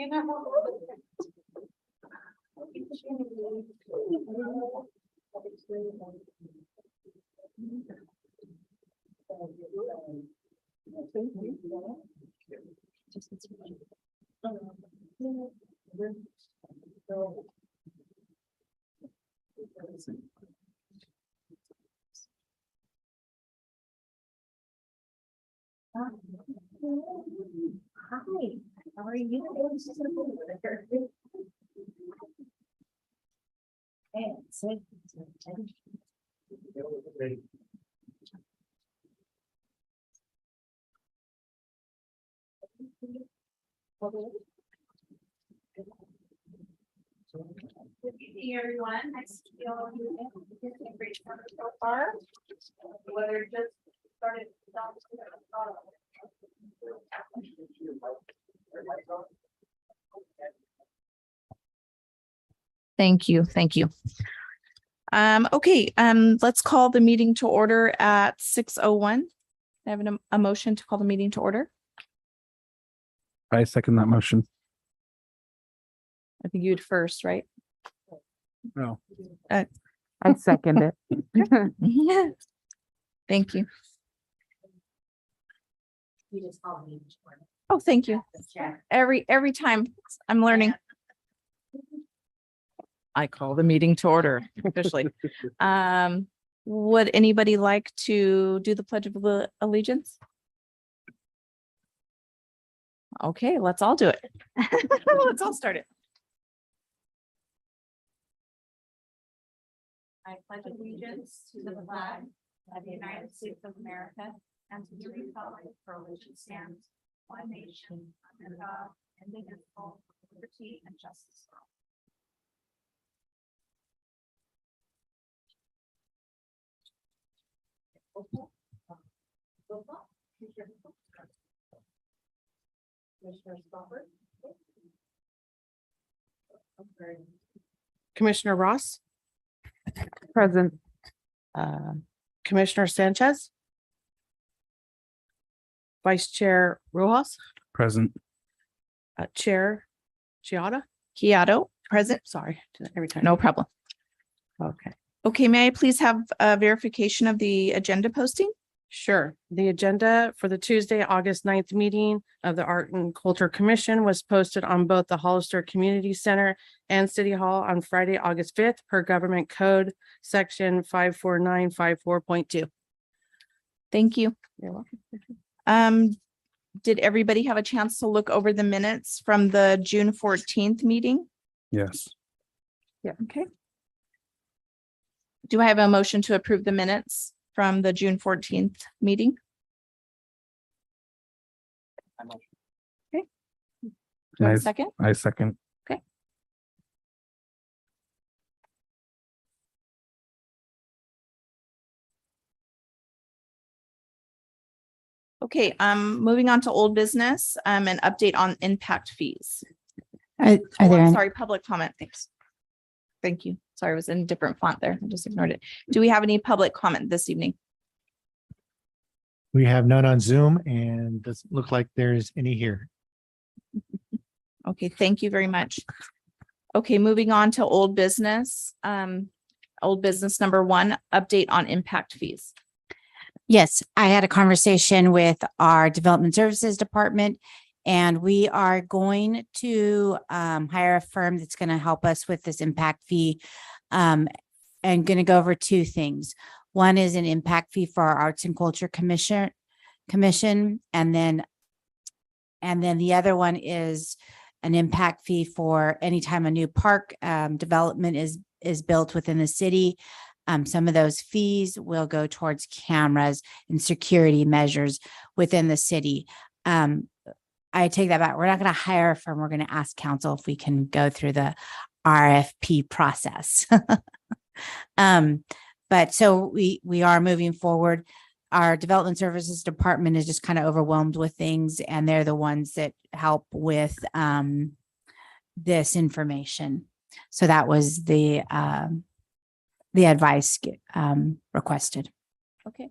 Hi, how are you? Good evening, everyone. Nice to see all of you. It's been great fun so far. The weather just started. Thank you. Thank you. Okay, let's call the meeting to order at 6:01. I have a motion to call the meeting to order. I second that motion. I think you'd first, right? No. I second it. Thank you. You just call me. Oh, thank you. Every time I'm learning. I call the meeting to order officially. Would anybody like to do the Pledge of Allegiance? Okay, let's all do it. Let's all start it. I pledge allegiance to the flag of the United States of America and to the republic for which it stands, one nation, under God, indivisible, with liberty and justice for all. Commissioner Stoppard. Commissioner Ross, Present. Commissioner Sanchez, Vice Chair Rojas, Present. Chair Chiara. Kiato, present. Sorry, every time. No problem. Okay, Okay, may I please have a verification of the agenda posting? sure. The agenda for the Tuesday, August 9th meeting of the Art and Culture Commission was posted on both the Hollister Community Center and City Hall on Friday, August 5th per Government Code Section 54954.2. Thank you. You're welcome. Did everybody have a chance to look over the minutes from the June 14th meeting? Yes. Okay. Do I have a motion to approve the minutes from the June 14th meeting? Okay. Do I have a Nice. second? I second. Okay, moving on to old business, an update on impact fees. Are Oh, there I'm any? sorry, public comment. Thanks. Thank you. Sorry, it was in a different font there. I just ignored it. Do we have any public comment this evening? We have none on Zoom and doesn't look like there's any here. Okay, thank you very much. Okay, moving on to old business. Old business number 1, update on impact fees. Yes, I had a conversation with our Development Services Department, and we are going to hire a firm that's going to help us with this impact fee. And going to go over 2 things. One is an impact fee for our Arts and Culture Commission, and then the other one is an impact fee for anytime a new park development is built within the city. Some of those fees will go towards cameras and security measures within the city. I take that back. We're not going to hire a firm. We're going to ask council if we can go through the RFP process. But so we are moving forward. Our Development Services Department is just kind of overwhelmed with things, and they're the ones that help with this information. So that was the advice requested. Okay.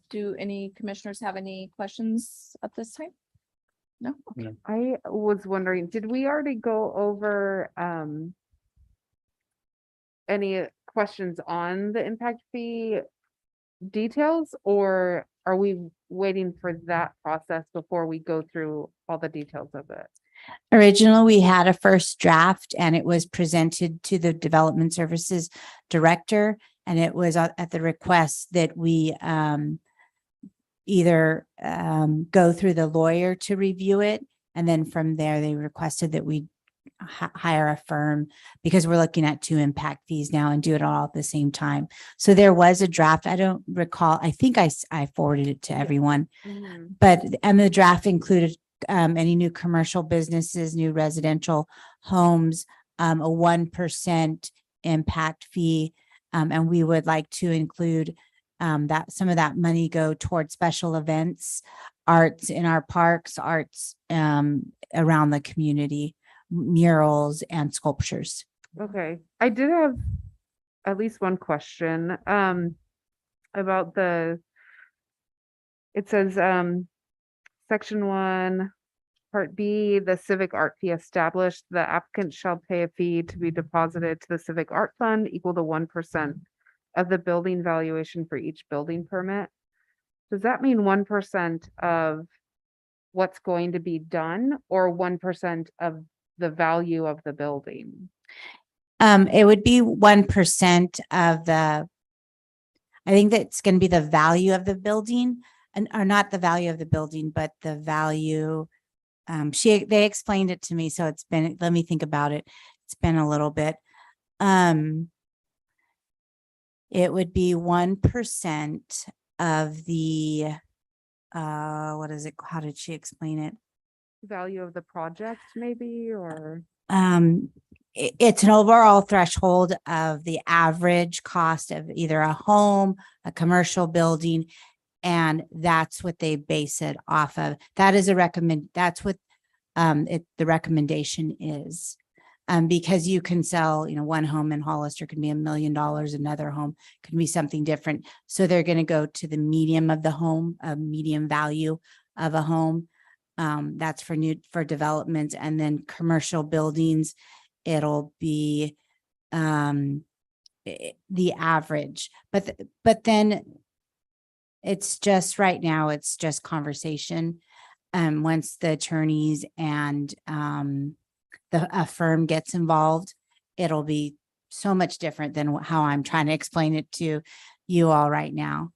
Do any commissioners have any questions at this time? No? I was wondering, did we already go over any questions on the impact fee details, or are we waiting for that process before we go through all the details of it? Originally, we had a first draft and it was presented to the Development Services Director. And it was at the request that we either go through the lawyer to review it. And then from there, they requested that we hire a firm because we're looking at 2 impact fees now and do it all at the same time. So there was a draft. I don't recall. I think I forwarded it to everyone, but the draft included any new commercial businesses, new residential homes, a 1% impact fee. And we would like to include that some of that money go towards special events, arts in our parks, arts around the community, murals and sculptures. Okay, I did have at least one question about it says section 1, part B, the civic art fee established, the applicant shall pay a fee to be deposited to the civic art fund equal to 1% of the building valuation for each building permit. Does that mean 1% of what's going to be done, or 1% of the value of the building? It would be 1% of I think that's going to be the value of the building, and or not the value of the building, but the value. They explained it to me, so it's been, let me think about it. It's been a little bit. It would be 1% of the, what is it? How did she explain it? Value of the project, maybe, or? It's an overall threshold of the average cost of either a home, a commercial building, and that's what they base it off of. That is that's what the recommendation is. Because you can sell, one home in Hollister can be $1 million, another home can be something different. So they're going to go to the medium of the home, a medium value of a home. That's for developments, and then commercial buildings, it'll be the average. But then it's just right now, it's just conversation. Once the attorneys and a firm gets involved, it'll be so much different than how I'm trying to explain it to you all right now.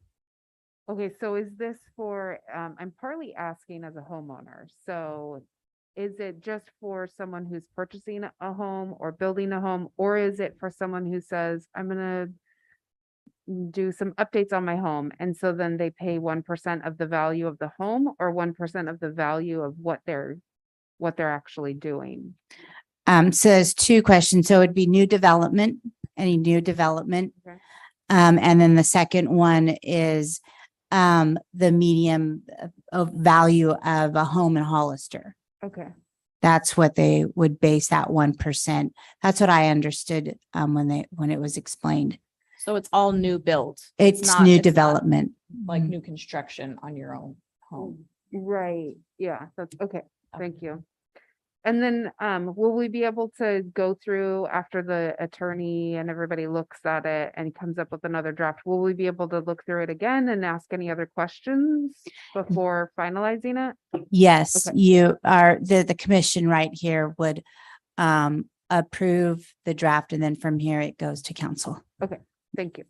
Okay, so is this for, I'm partly asking as a homeowner, so is it just for someone who's purchasing a home or building a home, or is it for someone who says, I'm gonna do some updates on my home, and so then they pay 1% of the value of the home, or 1% of the value of what they're actually doing? So there's 2 questions. So it'd be new development, any new development. Okay. And then the second one is the medium of value of a home in Hollister. Okay. That's what they would base that 1%. That's what I understood when it was explained. So it's all new build. It's not- new it's not development. Like new construction on your own home. Right, yeah, that's okay, thank you. And then, will we be able to go through after the attorney and everybody looks at it and comes up with another draft? Will we be able to look through it again and ask any other questions before finalizing it? Yes, Okay. you are, the commission right here would approve the draft, and then from here it goes to council. Thank you.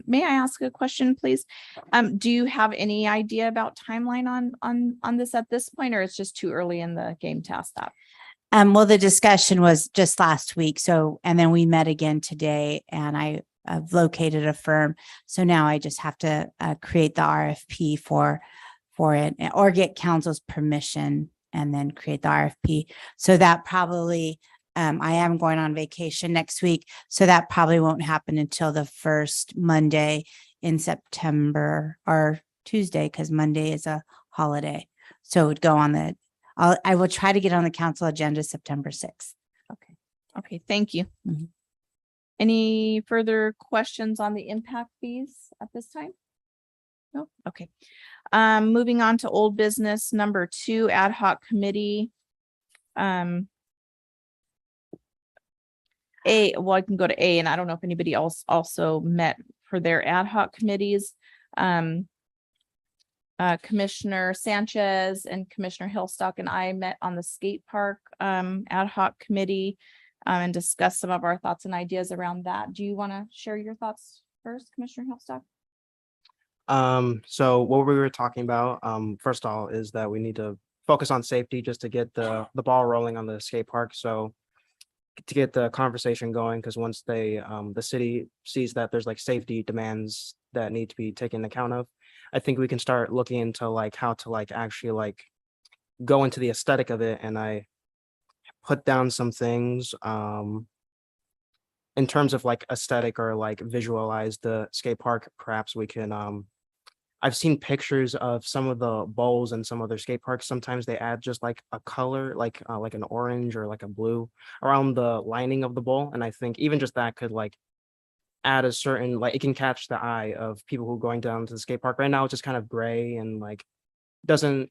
May I ask a question, please? Do you have any idea about timeline on this at this point, or it's just too early in the game to ask that? Well, the discussion was just last week. So, and then we met again today, and I've located a firm. So now I just have to create the RFP for it, or get council's permission and then create the RFP. So that probably, I am going on vacation next week, so that probably won't happen until the first Monday in September, or Tuesday, because Monday is a holiday. So it would go on I will try to get on the council agenda September 6th. Okay, thank you. Mhm. Any further questions on the impact fees at this time? No, okay. Moving on to old business number 2, ad hoc committee. Well, I can go to A, and I don't know if anybody else also met for their ad hoc committees. Commissioner Sanchez and Commissioner Hillstock and I met on the skate park ad hoc committee and discussed some of our thoughts and ideas around that. Do you want to share your thoughts first, Commissioner Hillstock? So what we were talking about, first of all, is that we need to focus on safety just to get the ball rolling on the skate park. So to get the conversation going, because once they, the city sees that there's like safety demands that need to be taken account of, I think we can start looking into like how to like actually like go into the aesthetic of it. And I put down some things, in terms of like aesthetic or like visualize the skate park. Perhaps we can, I've seen pictures of some of the bowls and some other skate parks. Sometimes they add just like a color, like an orange or like a blue around the lining of the bowl. And I think even just that could like add a certain, like it can catch the eye of people who are going down to the skate park. Right now, it's just kind of gray and like doesn't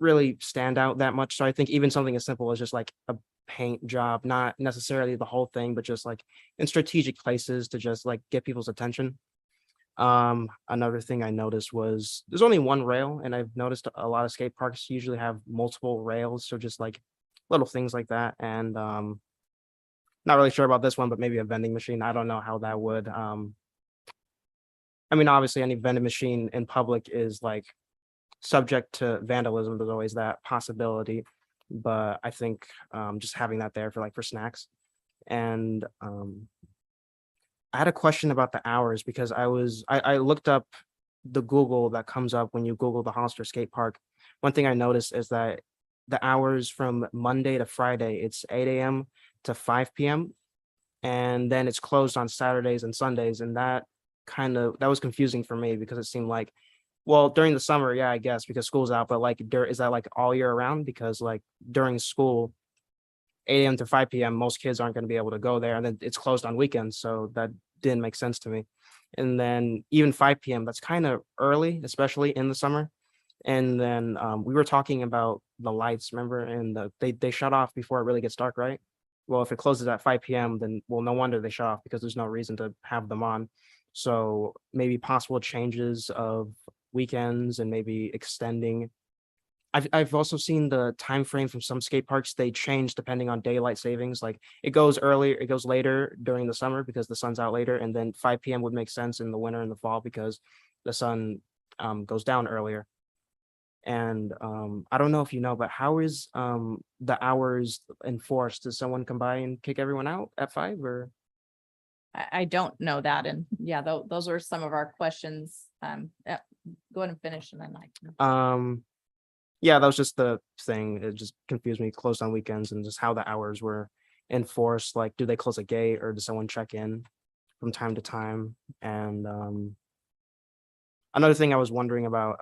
really stand out that much. So I think even something as simple as just like a paint job, not necessarily the whole thing, but just like in strategic places to just like get people's attention. Another thing I noticed was there's only one rail, and I've noticed a lot of skate parks usually have multiple rails. So just like little things like that. And not really sure about this one, but maybe a vending machine. I don't know how that would, I mean, obviously any vending machine in public is like subject to vandalism. There's always that possibility, but I think just having that there for snacks. And I had a question about the hours, because I looked up the Google that comes up when you Google the Hollister skate park. One thing I noticed is that the hours from Monday to Friday, it's 8 a.m. to 5 p.m. And then it's closed on Saturdays and Sundays. And that was confusing for me, because it seemed like, well, during the summer, yeah, I guess, because school's out, but like, is that like all year round? Because like during school, 8 a.m. to 5 p.m., most kids aren't going to be able to go there. And then it's closed on weekends. So that didn't make sense to me. And then even 5 p.m., that's kind of early, especially in the summer. And then we were talking about the lights, remember? And they shut off before it really gets dark, right? Well, if it closes at 5 p.m., then, well, no wonder they shut off, because there's no reason to have them on. So maybe possible changes of weekends and maybe extending. I've also seen the time frame from some skate parks. They change depending on daylight savings. Like it goes earlier, it goes later during the summer because the sun's out later, and then 5 p.m. would make sense in the winter and the fall because the sun goes down earlier. And I don't know if you know, but how is the hours enforced? Does someone come by and kick everyone out at 5 or? I don't know that. And yeah, those are some of our questions. Yeah, go ahead and finish and then Yeah, that was just the thing. It just confused me, closed on weekends, and just how the hours were enforced. Like, do they close a gate or does someone check in from time to time? And another thing I was wondering about,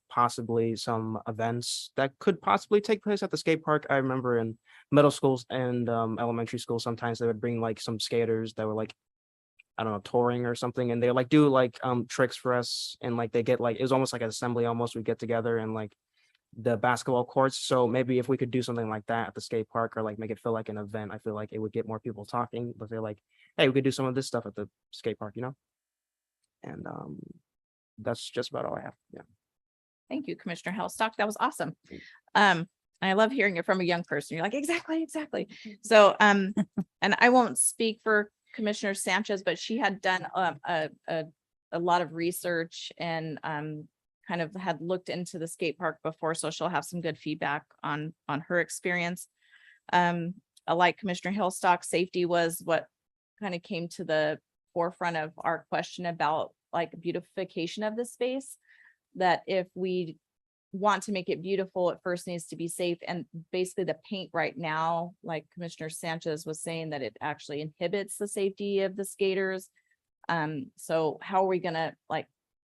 possibly some events that could possibly take place at the skate park. I remember in middle schools and elementary school, sometimes they would bring like some skaters that were like, I don't know, touring or something, and they like do like tricks for us, and like they get like, it was almost like an assembly almost. We get together and like the basketball courts. So maybe if we could do something like that at the skate park, or like make it feel like an event, I feel like it would get more people talking. But they're like, hey, we could do some of this stuff at the skate park, And that's just about all I have. Yeah. Thank you, Commissioner Hellstock. That was awesome. I love hearing it from a young person. You're like, exactly. So, and I won't speak for Commissioner Sanchez, but she had done a lot of research and kind of had looked into the skate park before, so she'll have some good feedback on her experience. Like Commissioner Hillstock, safety was what kind of came to the forefront of our question about like beautification of the space. That if we want to make it beautiful, it first needs to be safe. And basically the paint right now, like Commissioner Sanchez was saying, that it actually inhibits the safety of the skaters. So how are we gonna like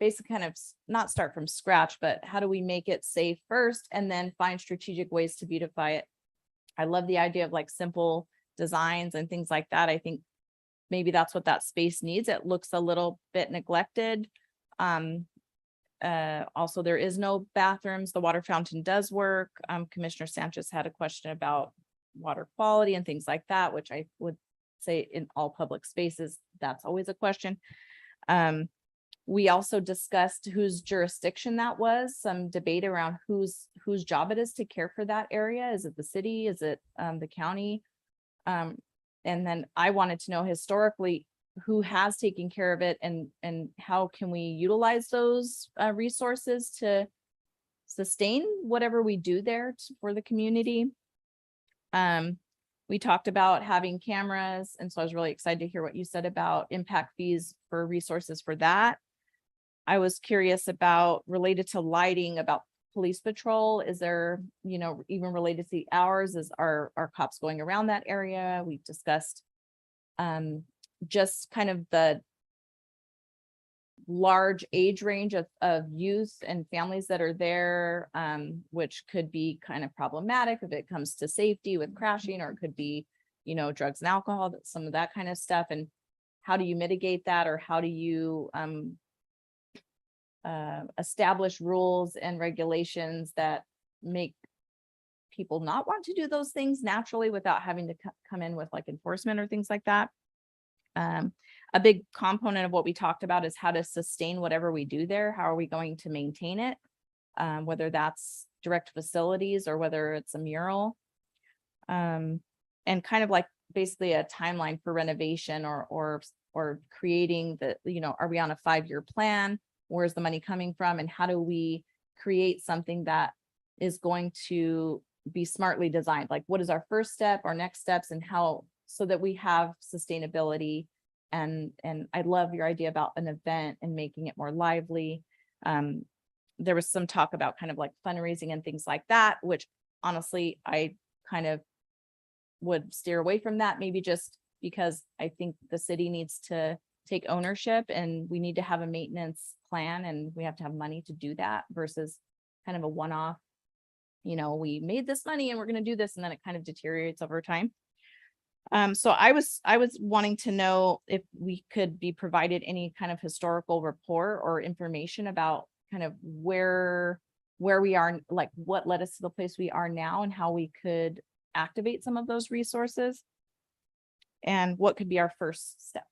basically kind of not start from scratch, but how do we make it safe first and then find strategic ways to beautify it? I love the idea of like simple designs and things like that. I think maybe that's what that space needs. It looks a little bit neglected. Also, there is no bathrooms. The water fountain does work. Commissioner Sanchez had a question about water quality and things like that, which I would say in all public spaces, that's always a question. We also discussed whose jurisdiction that was, some debate around whose job it is to care for that area. Is it the city? Is it the county? And then I wanted to know historically who has taken care of it and how can we utilize those resources to sustain whatever we do there for the community. We talked about having cameras, and so I was really excited to hear what you said about impact fees for resources for that. I was curious about, related to lighting, about police patrol. Is there, even related to the hours, is our cops going around that area? We discussed just kind of the large age range of youth and families that are there, which could be kind of problematic if it comes to safety with crashing, or it could be, drugs and alcohol, some of that kind of stuff. And how do you mitigate that, or how do you establish rules and regulations that make people not want to do those things naturally without having to come in with like enforcement or things like that. A big component of what we talked about is how to sustain whatever we do there. How are we going to maintain it? Whether that's direct facilities or whether it's a mural. And kind of like basically a timeline for renovation or creating the, are we on a 5-year plan? Where's the money coming from? And how do we create something that is going to be smartly designed? Like, what is our first step, our next steps, and how, so that we have sustainability. And I love your idea about an event and making it more lively. There was some talk about kind of like fundraising and things like that, which honestly, I kind of would steer away from that, maybe just because I think the city needs to take ownership and we need to have a maintenance plan and we have to have money to do that versus kind of a one-off, we made this money and we're going to do this, and then it kind of deteriorates over time. So I was wanting to know if we could be provided any kind of historical report or information about kind of where we are, like what led us to the place we are now and how we could activate some of those resources and what could be our first step.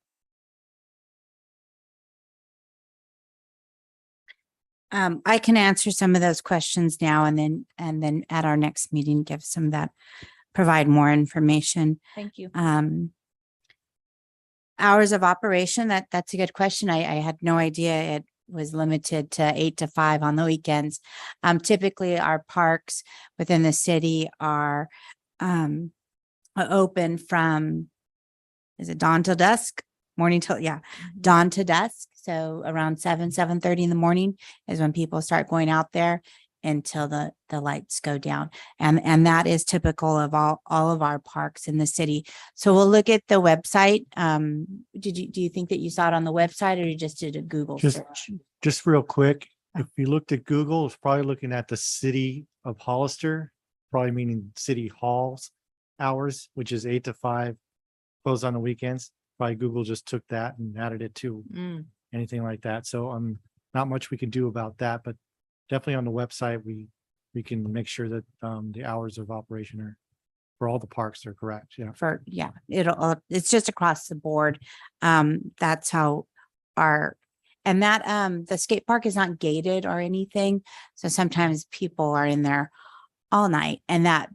I can answer some of those questions now and then at our next meeting, give some of that, provide more information. Thank you. Hours of operation, that's a good question. I had no idea it was limited to 8 to 5 on the weekends. Typically our parks within the city are open from, is it dawn till dusk? Morning till, dawn to dusk. So around 7:30 in the morning is when people start going out there until the lights go down. And that is typical of all of our parks in the city. So we'll look at the website. Do you think that you saw it on the website or you just did a Google search? Just real quick, if you looked at Google, it's probably looking at the city of Hollister, probably meaning city halls hours, which is 8 to 5, closed on the weekends. Probably Google just took that and added it to anything like that. So not much we can do about that, but definitely on the website, we can make sure that the hours of operation are for all the parks are correct. It's just across the board. That's how the skate park is not gated or anything. So sometimes people are in there all night and that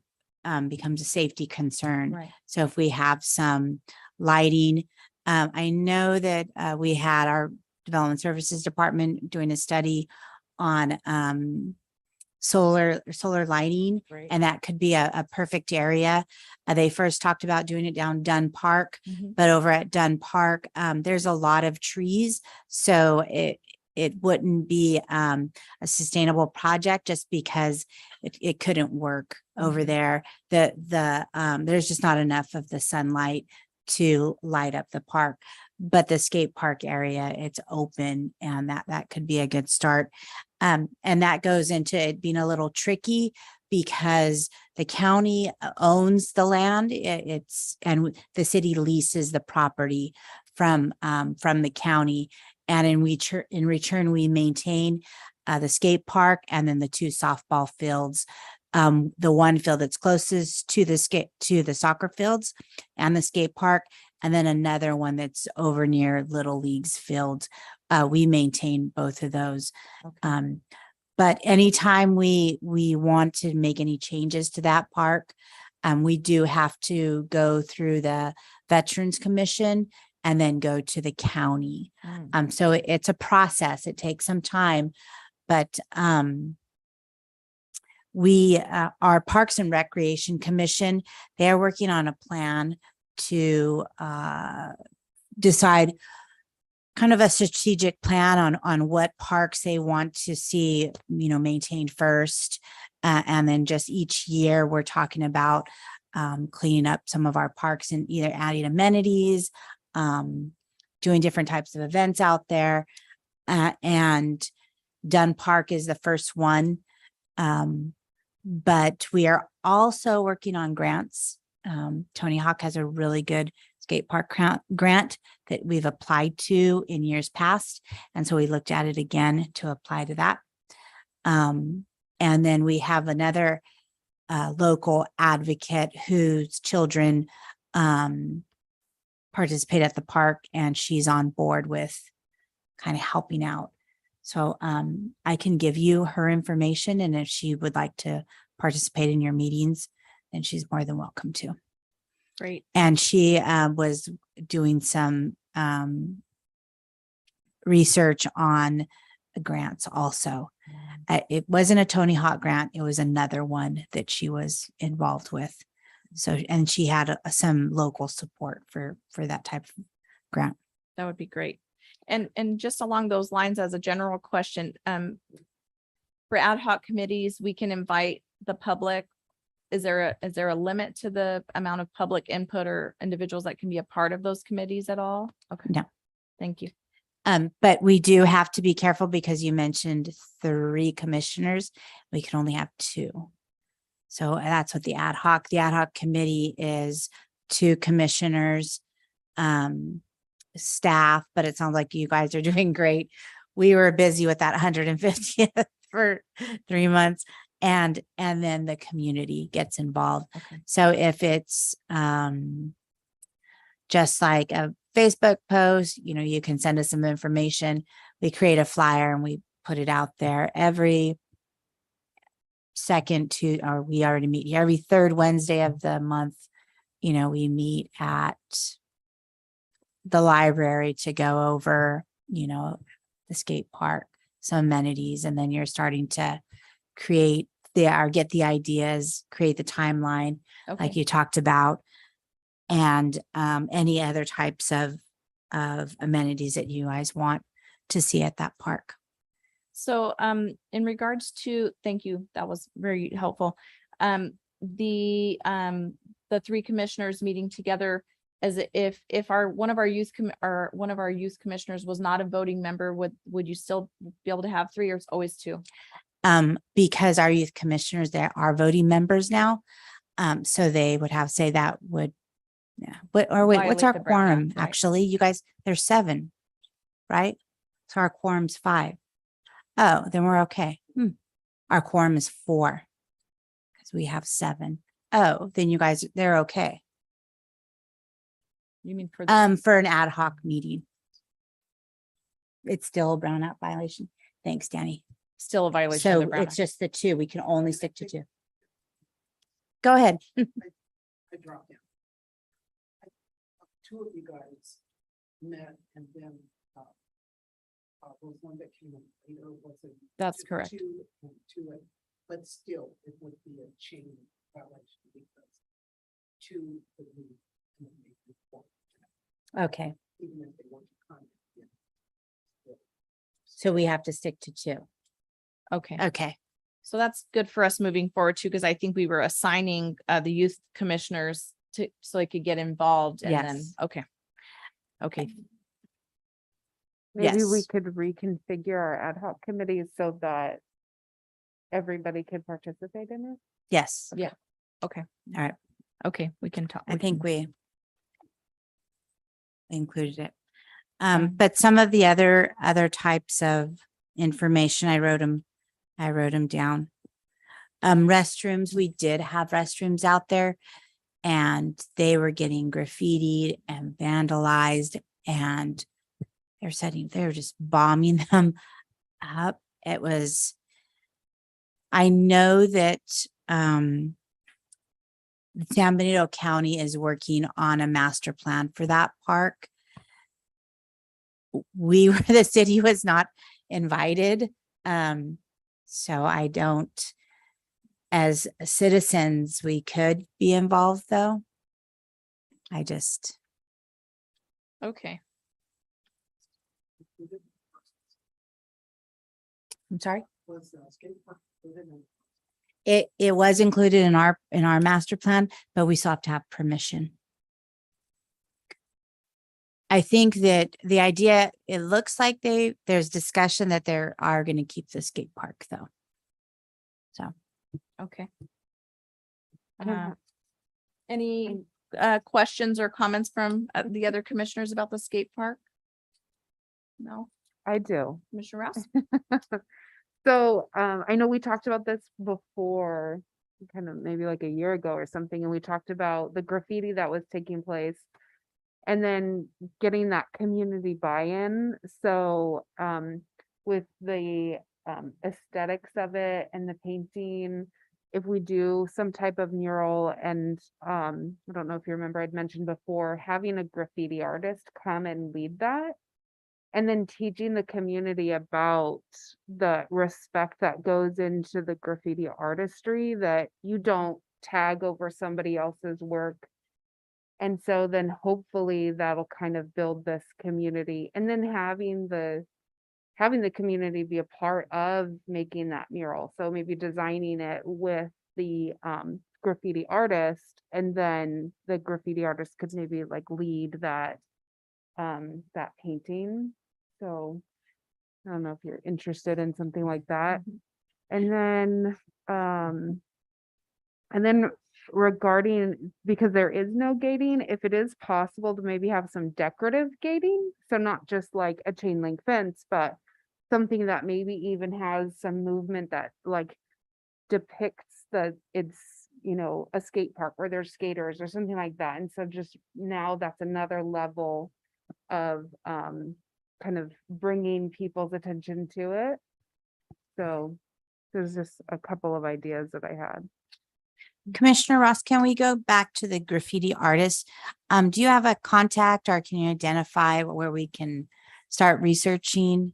becomes a safety concern. Right. So if we have some lighting, I know that we had our development services department doing a study on solar lighting, Right. and that could be a perfect area. They first talked about doing it down Dunn Park, but over at Dunn Park, there's a lot of trees, so it wouldn't be a sustainable project just because it couldn't work over there. There's just not enough of the sunlight to light up the park. But the skate park area, it's open, and that could be a good start. And that goes into it being a little tricky because the county owns the land. And the city leases the property from the county. And in return, we maintain the skate park, and then the 2 softball fields. The one field that's closest to the soccer fields and the skate park, and then another one that's over near Little League's field. We maintain both of those. But anytime we want to make any changes to that park, we do have to go through the Veterans Commission and then go to the county. So it's a process. It takes some time, but our Parks and Recreation Commission, they're working on a plan to decide kind of a strategic plan on what parks they want to see, maintained first. And then just each year we're talking about cleaning up some of our parks and either adding amenities, doing different types of events out there. And Dunn Park is the first one. But we are also working on grants. Tony Hawk has a really good skate park grant that we've applied to in years past. And so we looked at it again to apply to that. And then we have another local advocate whose children participate at the park, and she's on board with kind of helping out. So I can give you her information, and if she would like to participate in your meetings, then she's more than welcome to. Great. And she was doing some research on grants also. It wasn't a Tony Hawk grant. It was another one that she was involved with. So, and she had some local support for that type of grant. That would be great. And just along those lines, as a general question, for ad hoc committees, we can invite the public. Is there a limit to the amount of public input or individuals that can be a part of those committees at all? Okay. No. Thank you. But we do have to be careful because you mentioned 3 commissioners. We can only have 2. So that's what the ad hoc committee is, 2 commissioners, staff, but it sounds like you guys are doing great. We were busy with that 150th for 3 months. And then the community gets involved. Okay. So if it's just like a Facebook post, you can send us some information. We create a flyer and we put it out there every we already meet here every 3rd Wednesday of the month. We meet at the library to go over, the skate park, some amenities, and then you're starting to get the ideas, create the timeline, like you talked about, and any other types of amenities that you guys want to see at that park. So in regards to, thank you, that was very helpful. The 3 commissioners meeting together, as if one of our youth commissioners was not a voting member, would you still be able to have 3, or it's always 2? Because our youth commissioners, they are voting members now. So they would have say that would, yeah. What's Violate our the Brown quorum? Act, right. Actually, you guys, there's 7, right? So our quorum's 5. Oh, then we're okay. Our quorum is 4 because we have 7. Oh, then you guys, they're okay. You mean for For an ad hoc meeting. It's still a Brown Act violation. Thanks, Danny. still a violation of So the Brown it's Act? just the 2. We can only stick to 2. Go ahead. I dropped down. 2 of you guys met, and then was one that came in later, was it? That's correct. 2 and 2, but still, it would be a chain violation because 2 would be. Okay. Even if they want to contact you. So we have to stick to 2. Okay. Okay. So that's good for us moving forward too, because I think we were assigning the youth commissioners so they could get involved and then, Yes. okay. Okay, Maybe we Yes. could reconfigure our ad hoc committees so that everybody could participate in it. Yes. Yeah. okay. All right. Okay, we can talk. I think we included it. But some of the other types of information. I wrote them down. Restrooms, we did have restrooms out there and they were getting graffitied and vandalized and they were just bombing them up. I know that, San Benito County is working on a master plan for that park. The city was not invited. So I don't, as citizens, we could be involved though. Okay. I'm sorry. Was skate park included in- It was included in our master plan, but we still have to have permission. I think that the idea, it looks like there's discussion that they are going to keep the skate park though. So. Okay. Mhm. Any questions or comments from the other commissioners about the skate park? No, I do. Commissioner Rouse? So, I know we talked about this before, kind of maybe like a year ago or something, and we talked about the graffiti that was taking place and then getting that community buy-in. So, with the aesthetics of it and the painting, if we do some type of mural and I don't know if you remember, I'd mentioned before, having a graffiti artist come and lead that. And then teaching the community about the respect that goes into the graffiti artistry, that you don't tag over somebody else's work. And so then hopefully that'll kind of build this community, and then having the community be a part of making that mural. So maybe designing it with the graffiti artist, and then the graffiti artist could maybe like lead that painting. So I don't know if you're interested in something like that. And then regarding, because there is no gating, if it is possible to maybe have some decorative gating, so not just like a chain link fence, but something that maybe even has some movement that like depicts that it's, a skate park where there's skaters or something like that. And so just now that's another level of kind of bringing people's attention to it. So there's just a couple of ideas that I had. Commissioner Ross, can we go back to the graffiti artist? Do you have a contact or can you identify where we can start researching?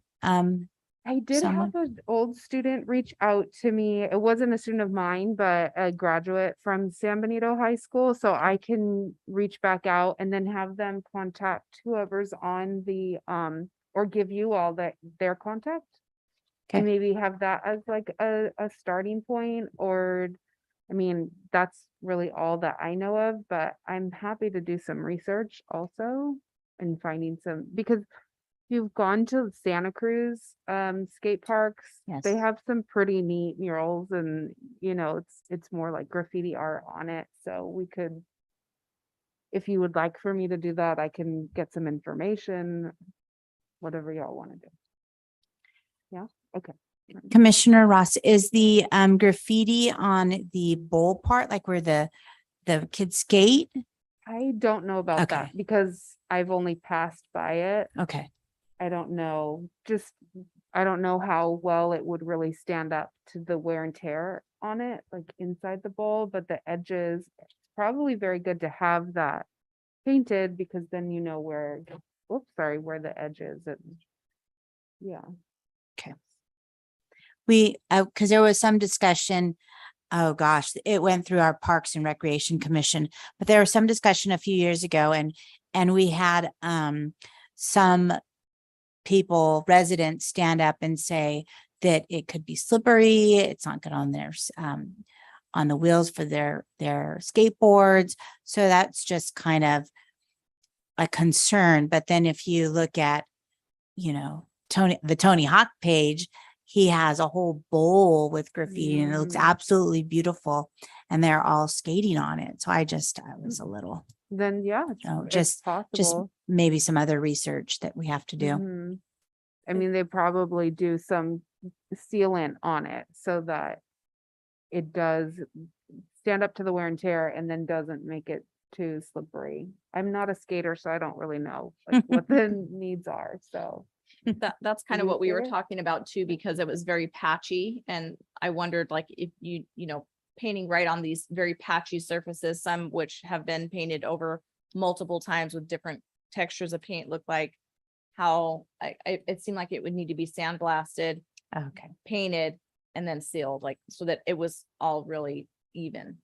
I did Someone? have an old student reach out to me. It wasn't a student of mine, but a graduate from San Benito High School. So I can reach back out and then have them contact whoever's on the, or give you all their contact. And Okay. maybe have that as like a starting point, or, I mean, that's really all that I know of, but I'm happy to do some research also and finding some, because you've gone to Santa Cruz skate parks. Yes. They have some pretty neat murals, and it's more like graffiti art on it. So we could, if you would like for me to do that, I can get some information, whatever y'all want to do. Yeah, okay. Commissioner Ross, is the graffiti on the bowl part, like where the kids skate? I don't know about Okay. that because I've only passed by it. Okay. I don't know, I don't know how well it would really stand up to the wear and tear on it, like inside the bowl, but the edges, it's probably very good to have that painted, because then you know where, where the edge is. Yeah. Because there was some discussion, oh gosh, it went through our Parks and Recreation Commission, but there was some discussion a few years ago, and we had some residents stand up and say that it could be slippery, it's not good on on the wheels for their skateboards. So that's just kind of a concern. But then if you look at, the Tony Hawk page, he has a whole bowl with graffiti and it looks absolutely beautiful, and they're all skating on it. So I was a little, Then yeah, Oh, it's just possible. maybe some other research that we have to do. Mhm. I mean, they probably do some sealant on it so that it does stand up to the wear and tear and then doesn't make it too slippery. I'm not a skater, so I don't really know like, what the needs are, so. That's kind of you what we were get it? talking about too, because it was very patchy and I wondered like if you know, painting right on these very patchy surfaces, some which have been painted over multiple times with different textures of paint look like how it seemed like it would need to be sandblasted, Okay. painted, and then sealed, like so that it was all really even.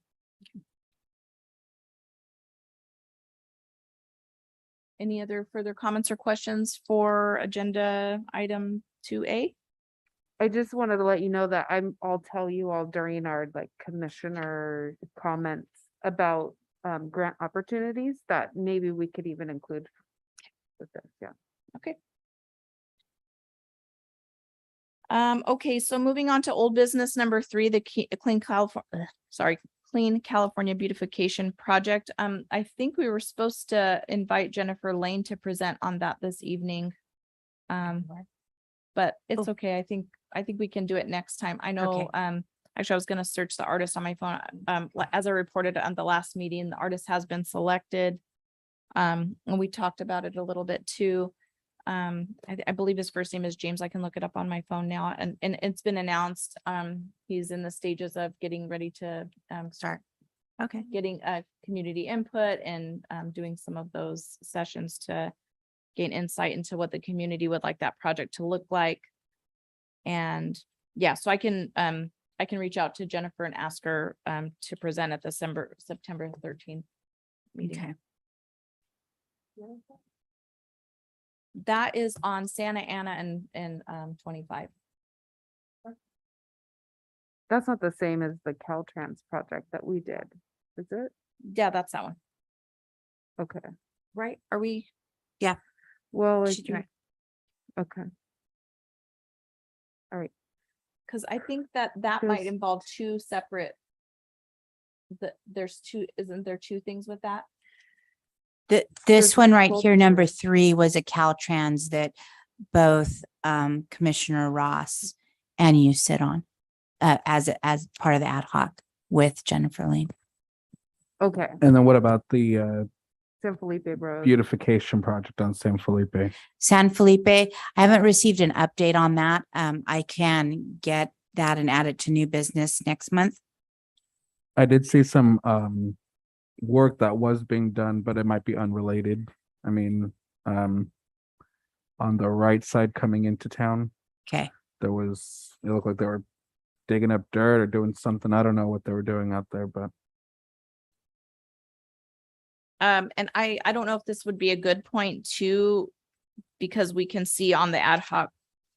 Any other further comments or questions for agenda item 2A? I just wanted to let you know that I'll tell you all during our like commissioner comments about grant opportunities that maybe we could even include with this, yeah. Okay. Okay, so moving on to old business number 3, the Clean California Beautification Project. I think we were supposed to invite Jennifer Lane to present on that this evening. But it's okay. I think we can do it next time. I know, actually I was gonna search the artist on my phone. As I reported on the last meeting, the artist has been selected. And we talked about it a little bit too. I believe his first name is James. I can look it up on my phone now, and it's been announced. He's in the stages of getting ready to start. Okay. Getting community input and doing some of those sessions to gain insight into what the community would like that project to look like. And yeah, so I can reach out to Jennifer and ask her to present at the September 13th meeting. Okay. That is on Santa Ana and 25. That's not the same as the Caltrans project that we did, is it? Yeah, that's that one, Okay, right? Are we? well, I She's think- right. okay, Because I think that might There's- involve two separate. Isn't there two things with that? This There's one right here, number sculptures. 3, was a Caltrans that both Commissioner Ross and you sit on as part of the ad hoc with Jennifer Lane. okay, And then what about the San Felipe Road. beautification project on San Felipe? San Felipe, I haven't received an update on that. I can get that and add it to new business next month. I did see some work that was being done, but it might be unrelated. I mean, on the right side coming into town, Okay. it looked like they were digging up dirt or doing something. I don't know what they were doing out there, but And I don't know if this would be a good point too, because we can see on the ad hoc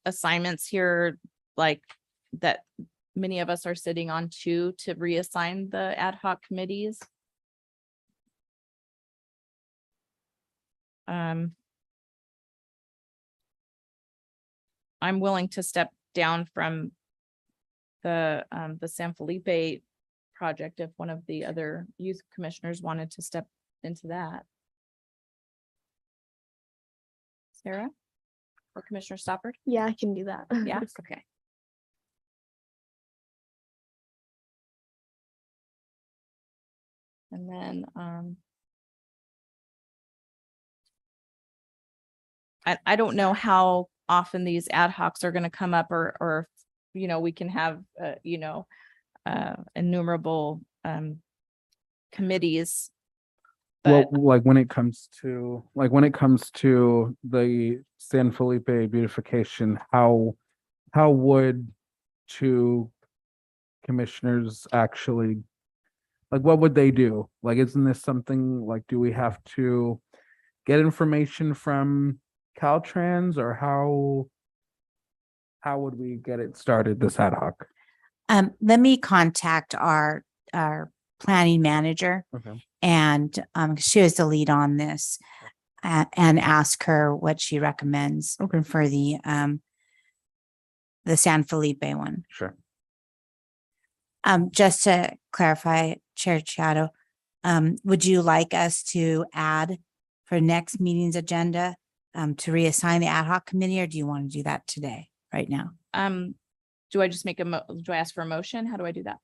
assignments here, like that many of us are sitting on too, to reassign the ad hoc committees. I'm willing to step down from the San Felipe project if one of the other youth commissioners wanted to step into that. Sarah or Commissioner Stoppard? Yeah, I can do that. Yeah, okay. And then I don't know how often these ad hocs are going to come up, or you know, we can have innumerable committees. well, But like when it comes to the San Felipe beautification, how would two commissioners actually, like, what would they do? Like, isn't this something like, do we have to get information from Caltrans, or how would we get it started, this ad hoc? Let me contact our planning manager, Okay. and she was the lead on this, and ask her what she recommends Okay. for the San Felipe one. Sure. Just to clarify, Chair Chiaro, would you like us to add for next meeting's agenda to reassign the ad hoc committee, or do you want to do that today, right now? Do I just make do I ask for a motion? How do I do that?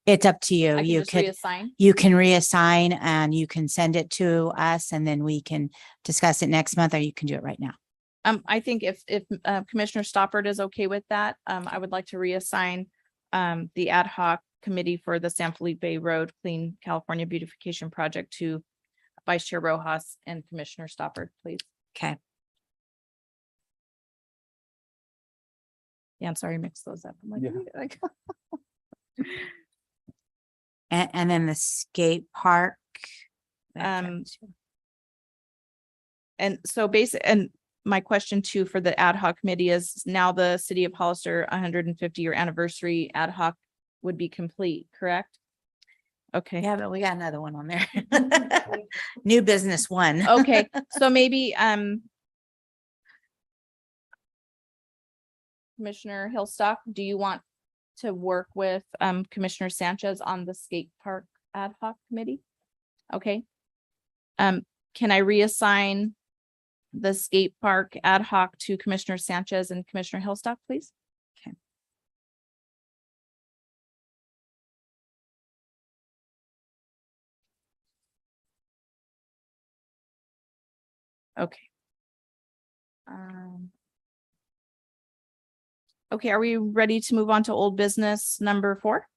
It's up to you. I can You just could, reassign. you can reassign and you can send it to us and then we can discuss it next month, or you can do it right now. I think if Commissioner Stoppard is okay with that, I would like to reassign the ad hoc committee for the San Felipe Road Clean California Beautification Project to Vice Chair Rojas and Commissioner Stoppard, please. Okay. Yeah, I'm sorry, mix those up. I'm like, Yeah. like- And then the skate park. And so and my question too for the ad hoc committee is now the City of Hollister 150-year anniversary ad hoc would be complete, correct? Okay. Yeah, but we got another one on there. New business one. Okay, so maybe Commissioner Hillstock, do you want to work with Commissioner Sanchez on the skate park ad hoc committee? Okay. Can I reassign the skate park ad hoc to Commissioner Sanchez and Commissioner Hillstock, please? Okay. Okay. Okay, are we ready to move on to old business number 4?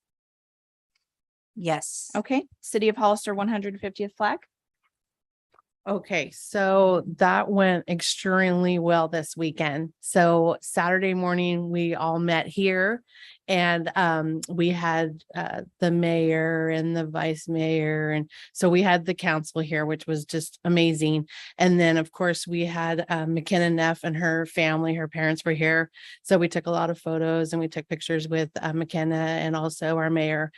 Yes. Okay, City of Hollister 150th flag. Okay, so that went extremely well this weekend. So Saturday morning, we all met here and we had the mayor and the vice mayor. And so we had the council here, which was just amazing. And then, of course, we had McKenna Neff and her family, her parents were here. So we took a lot of photos and we took pictures with McKenna and also our mayor.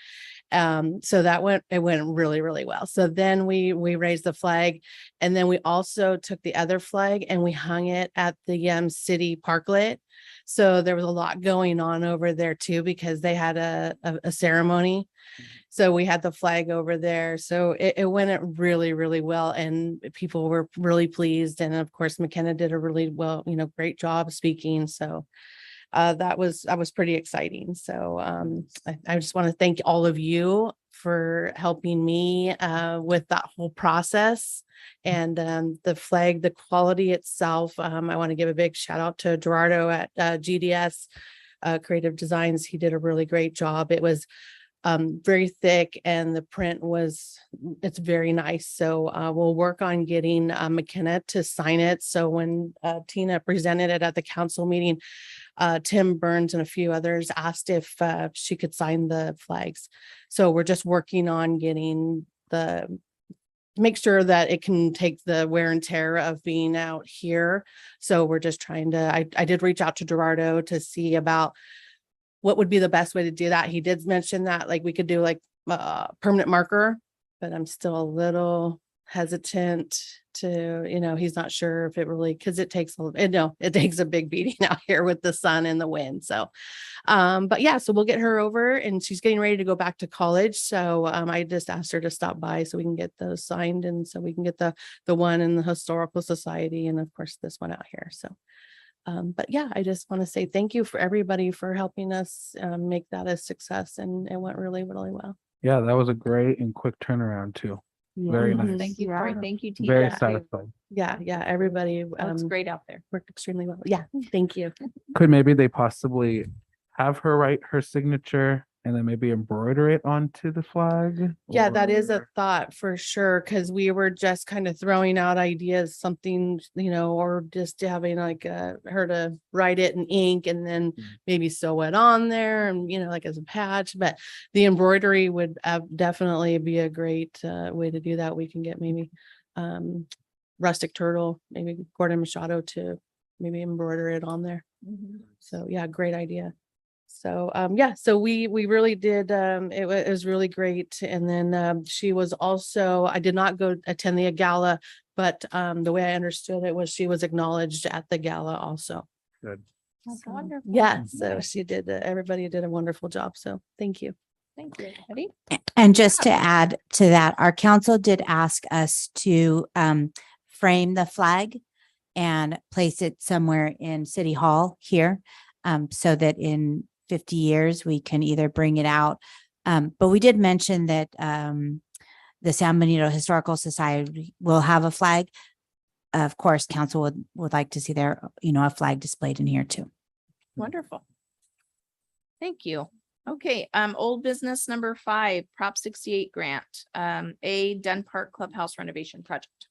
So it went really, really well. So then we raised the flag, and then we also took the other flag and we hung it at the city parklet. So there was a lot going on over there too, because they had a ceremony. So we had the flag over there. So it went really, really well, and people were really pleased. And of course, McKenna did a really well, great job speaking. So that was pretty exciting. So I just want to thank all of you for helping me with that whole process. And the flag, the quality itself, I want to give a big shout out to Gerardo at GDS Creative Designs. He did a really great job. It was very thick and the print it's very nice. So we'll work on getting McKenna to sign it. So when Tina presented it at the council meeting, Tim Burns and a few others asked if she could sign the flags. So we're just working on getting make sure that it can take the wear and tear of being out here. So we're just trying to, I did reach out to Gerardo to see about what would be the best way to do that. He did mention that like we could do like a permanent marker, but I'm still a little hesitant to, he's not sure if it really, because it takes a big beating out here with the sun and the wind. So, but yeah, so we'll get her over, and she's getting ready to go back to college. So I just asked her to stop by so we can get those signed, and so we can get the one in the Historical Society, and of course this one out here. So but yeah, I just want to say thank you for everybody for helping us make that a success, and it went really, really well. Yeah, that was a great and quick turnaround too. Very Mhm. nice. Thank you, Corey. Thank you, Tina. Very satisfied. Yeah, everybody Looks great out there. worked extremely well. Yeah, thank you. Could maybe they possibly have her write her signature and then maybe embroider it onto the flag? Yeah, that is a Or- thought for sure, because we were just kind of throwing out ideas, something, or just having like her to write it in ink and then maybe sew it on there and, like as a patch. But the embroidery would definitely be a great way to do that. We can get maybe Rustic Turtle, maybe Gordon Machado to maybe embroider it on there. So yeah, great idea. So so we really did, it was really great. And then she was also, I did not go attend the gala, but the way I understood it was she was acknowledged at the gala also. Good. That's So, wonderful. yeah, so she did, everybody did a wonderful job. So thank you. Thank you. Ready? And just to add to that, our council did ask us to frame the flag and place it somewhere in City Hall here. So that in 50 years, we can either bring it out. But we did mention that, the San Benito Historical Society will have a flag. Of course, council would like to see their, a flag displayed in here too. Wonderful. Thank you. Okay, old business number 5, Prop 68 grant, A Dunn Park Clubhouse renovation project.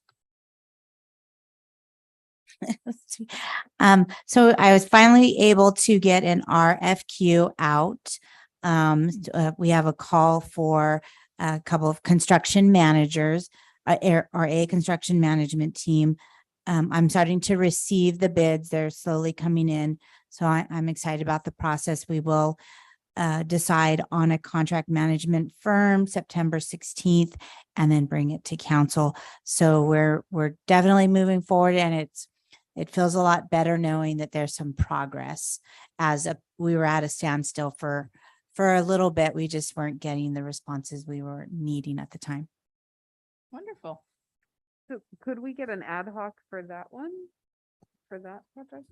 So I was finally able to get an RFQ out. We have a call for a couple of construction managers, or a construction management team. I'm starting to receive the bids. They're slowly coming in. So I'm excited about the process. We will decide on a contract management firm September 16th and then bring it to council. So we're definitely moving forward, and it feels a lot better knowing that there's some progress. We were at a standstill for a little bit. We just weren't getting the responses we were needing at the time. Wonderful. So could we get an ad hoc for that one? For that project?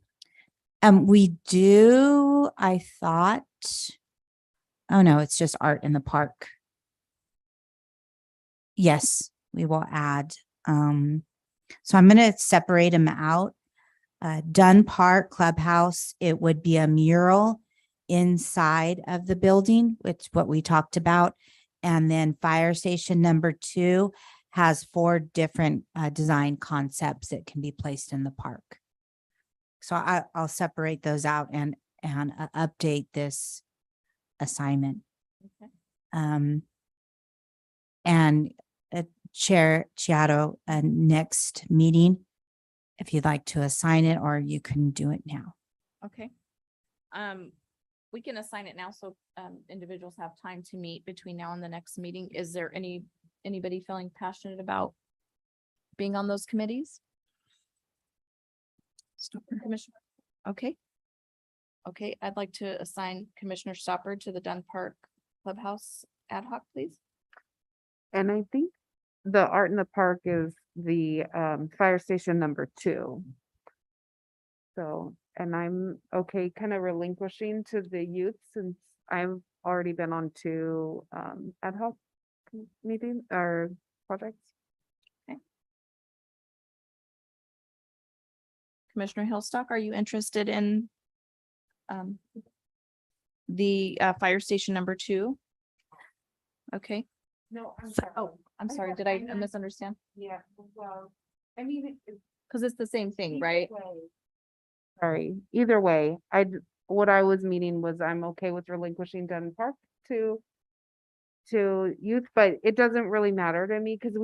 We do, I thought. Oh no, it's just art in the park. Yes, we will add. So I'm going to separate them out. Dunn Park Clubhouse, it would be a mural inside of the building, which what we talked about. And then fire station number 2 has 4 different design concepts that can be placed in the park. So I'll separate those out and update this assignment. Okay. And Chair Chiaro, next meeting, if you'd like to assign it, or you can do it now. Okay. We can assign it now so individuals have time to meet between now and the next meeting. Is there anybody feeling passionate about being on those committees? Commissioner. Okay. Okay, I'd like to assign Commissioner Stoppard to the Dunn Park Clubhouse ad hoc, please. And I think the art in the park is the fire station number 2. So, and I'm okay kind of relinquishing to the youth since I've already been on 2 ad hoc meetings or projects. Commissioner Hillstock, are you interested in the fire station number 2? Okay. No, I'm Oh, I'm sorry. Did I misunderstand? Yeah, well, I mean, Because it's the same thing, right? sorry, either way, what I was meaning was I'm okay with relinquishing Dunn Park to youth, but it doesn't really matter to me because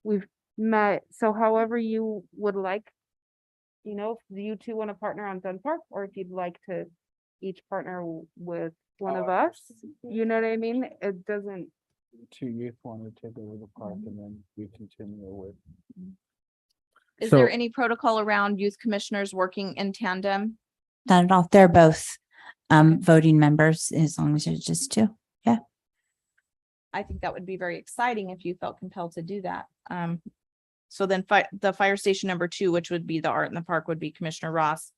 we've met. So however you would like, if you 2 want to partner on Dunn Park, or if you'd like to each partner with one of us, you know what I mean? It doesn't. 2 youth want to take over the park, and then we continue with. Is So- there any protocol around youth commissioners working in tandem? Not at all. They're both voting members, as long as it's just 2. I think that would be very exciting if you felt compelled to do that. So then the fire station number 2, which would be the art in the park, would be Commissioner Ross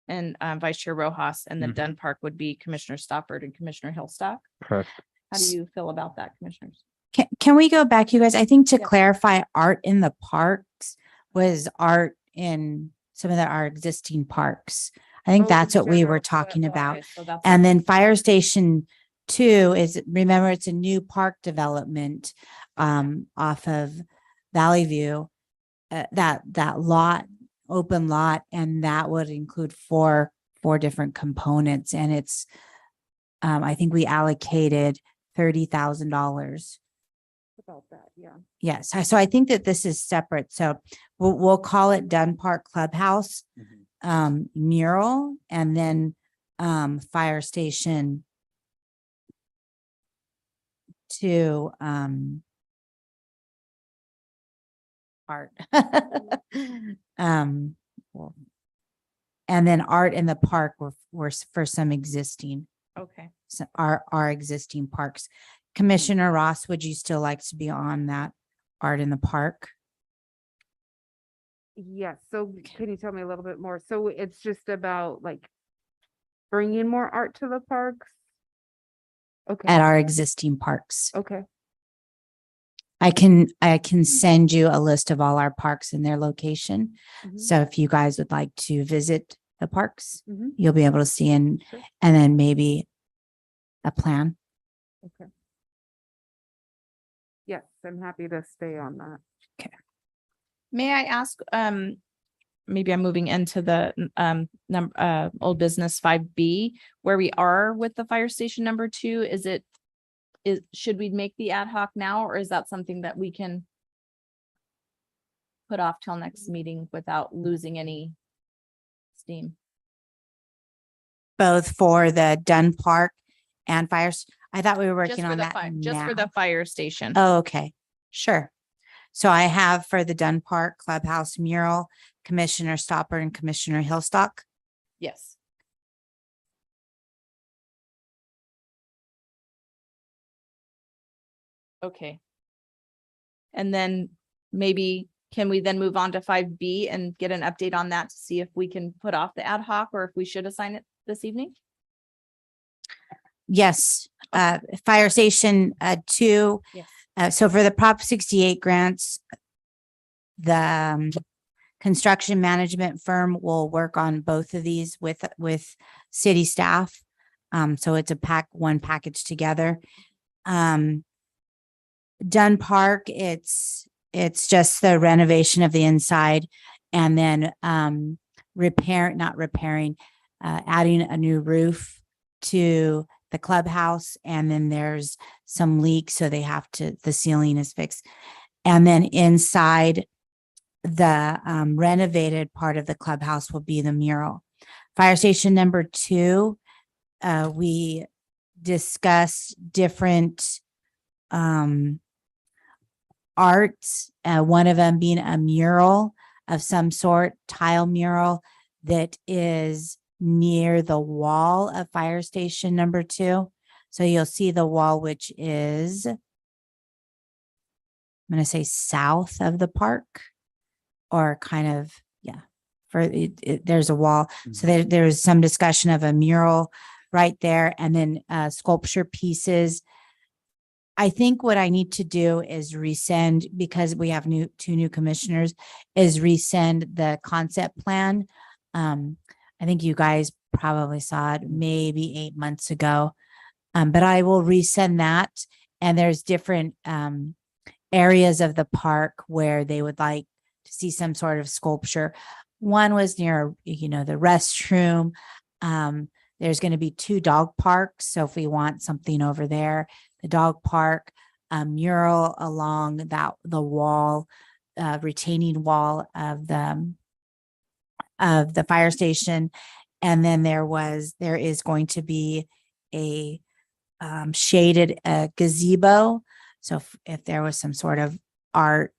and Vice Chair Rojas, and then Dunn Park would be Commissioner Stoppard and Commissioner Hillstock. Correct. How do you feel about that, commissioners? Can we go back, you guys? I think to Yeah. clarify, art in the parks was art in some of our existing parks. I think Oh, that's what we general were talking about. Okay, so that's- And then fire station 2 is, remember, it's a new park development off of Valley View. That lot, open lot, and that would include four different components. And it's I think we allocated $30,000. About that, yeah. Yes, so I think that this is separate. So we'll call it Dunn Park Clubhouse mural, and then fire station 2 art. Well, and then art in the park were for some existing, Okay. our existing parks. Commissioner Ross, would you still like to be on that art in the park? Yes, so can you tell me a little bit more? So it's just about like bringing more art to the parks? Okay, at our existing parks. okay, I can send you a list of all our parks and their location. Mhm. So if you guys would like to visit the parks, Mhm. you'll be able to see Sure. and then maybe a plan. okay. Yes, I'm happy to stay on that. May I ask, maybe I'm moving into the old business 5B, where we are with the fire station number 2. Should we make the ad hoc now, or is that something that we can put off till next meeting without losing any steam? Both for the Dunn Park and fires. I thought we were Just working for on the that fire, just for the now. fire station. Oh, okay, sure. So I have for the Dunn Park Clubhouse mural, Commissioner Stoppard and Commissioner Hillstock. Yes. Okay. And then maybe can we then move on to 5B and get an update on that to see if we can put off the ad hoc or if we should assign it this evening? Yes, Fire Station 2. Yes. So for the Prop 68 grants, the construction management firm will work on both of these with city staff. So it's one package together. Dunn Park, it's just the renovation of the inside and then not repairing, adding a new roof to the clubhouse. And then there's some leaks, so the ceiling is fixed. And then inside the renovated part of the clubhouse will be the mural. Fire station number 2, we discussed different arts, one of them being a mural of some sort, tile mural that is near the wall of fire station number 2. So you'll see the wall, which is, I'm going to say south of the park, or kind of, yeah, there's a wall. So there's some discussion of a mural right there, and then sculpture pieces. I think what I need to do is resend, because we have 2 new commissioners, is resend the concept plan. I think you guys probably saw it maybe 8 months ago. But I will resend that. And there's different areas of the park where they would like to see some sort of sculpture. One was near, the restroom. There's going to be 2 dog parks. So if we want something over there, the dog park, a mural along the wall, retaining wall of the fire station. And then there is going to be a shaded gazebo. So if there was some sort of art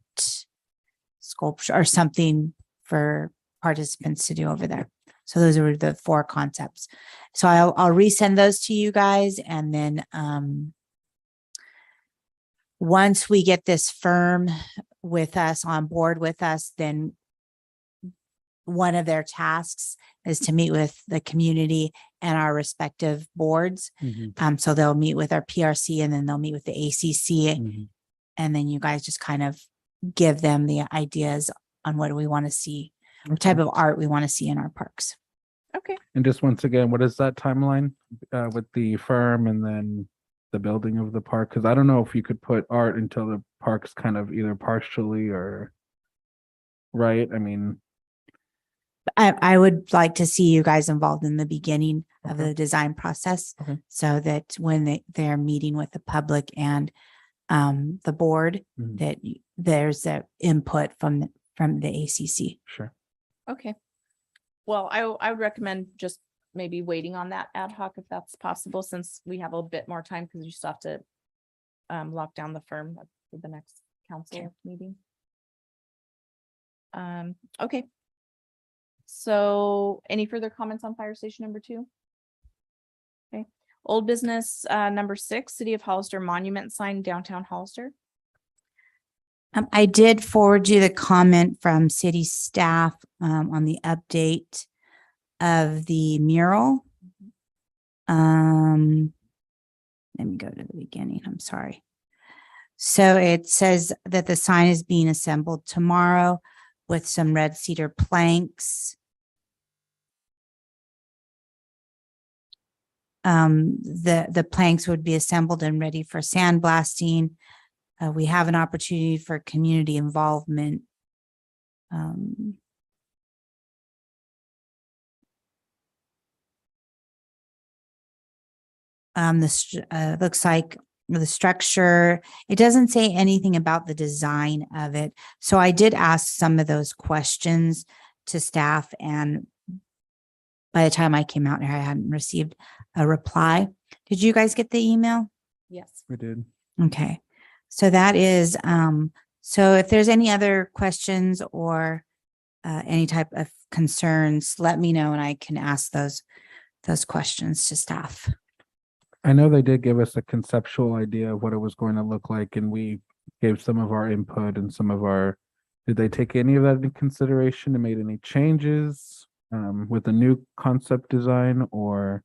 sculpture or something for participants to do over there. So those are the 4 concepts. So I'll resend those to you guys. And then once we get this firm with us, on board with us, then one of their tasks is to meet with the community and our respective boards. So they'll meet with our PRC, and then they'll meet with the ACC. And then you guys just kind of give them the ideas on what do we want to see, what type of art we want to see in our parks. Okay. And just once again, what is that timeline with the firm and then the building of the park? Because I don't know if you could put art until the park's kind of either partially or, right? I mean, I would like to see you guys involved in the beginning of Okay. the design process, Okay. so that when they're meeting with the public and the board, Mhm. that there's a input from the ACC. sure. Okay. Well, I would recommend just maybe waiting on that ad hoc if that's possible, since we have a bit more time, because you still have to lock down the firm for the next council meeting. Okay. So any further comments on fire station number 2? Okay. Old business number 6, City of Hollister monument sign, downtown Hollister. I did forward you the comment from city staff on the update of the mural. Let me go to the beginning. I'm sorry. So it says that the sign is being assembled tomorrow with some red cedar planks. The planks would be assembled and ready for sandblasting. We have an opportunity for community involvement. This looks like the structure. It doesn't say anything about the design of it. So I did ask some of those questions to staff, and by the time I came out here, I hadn't received a reply. Did you guys get the email? Yes. We did. Okay. So that is, so if there's any other questions or any type of concerns, let me know and I can ask those questions to staff. I know they did give us a conceptual idea of what it was going to look like, and we gave some of our input and some of our, did they take any of that into consideration and made any changes with the new concept design, or?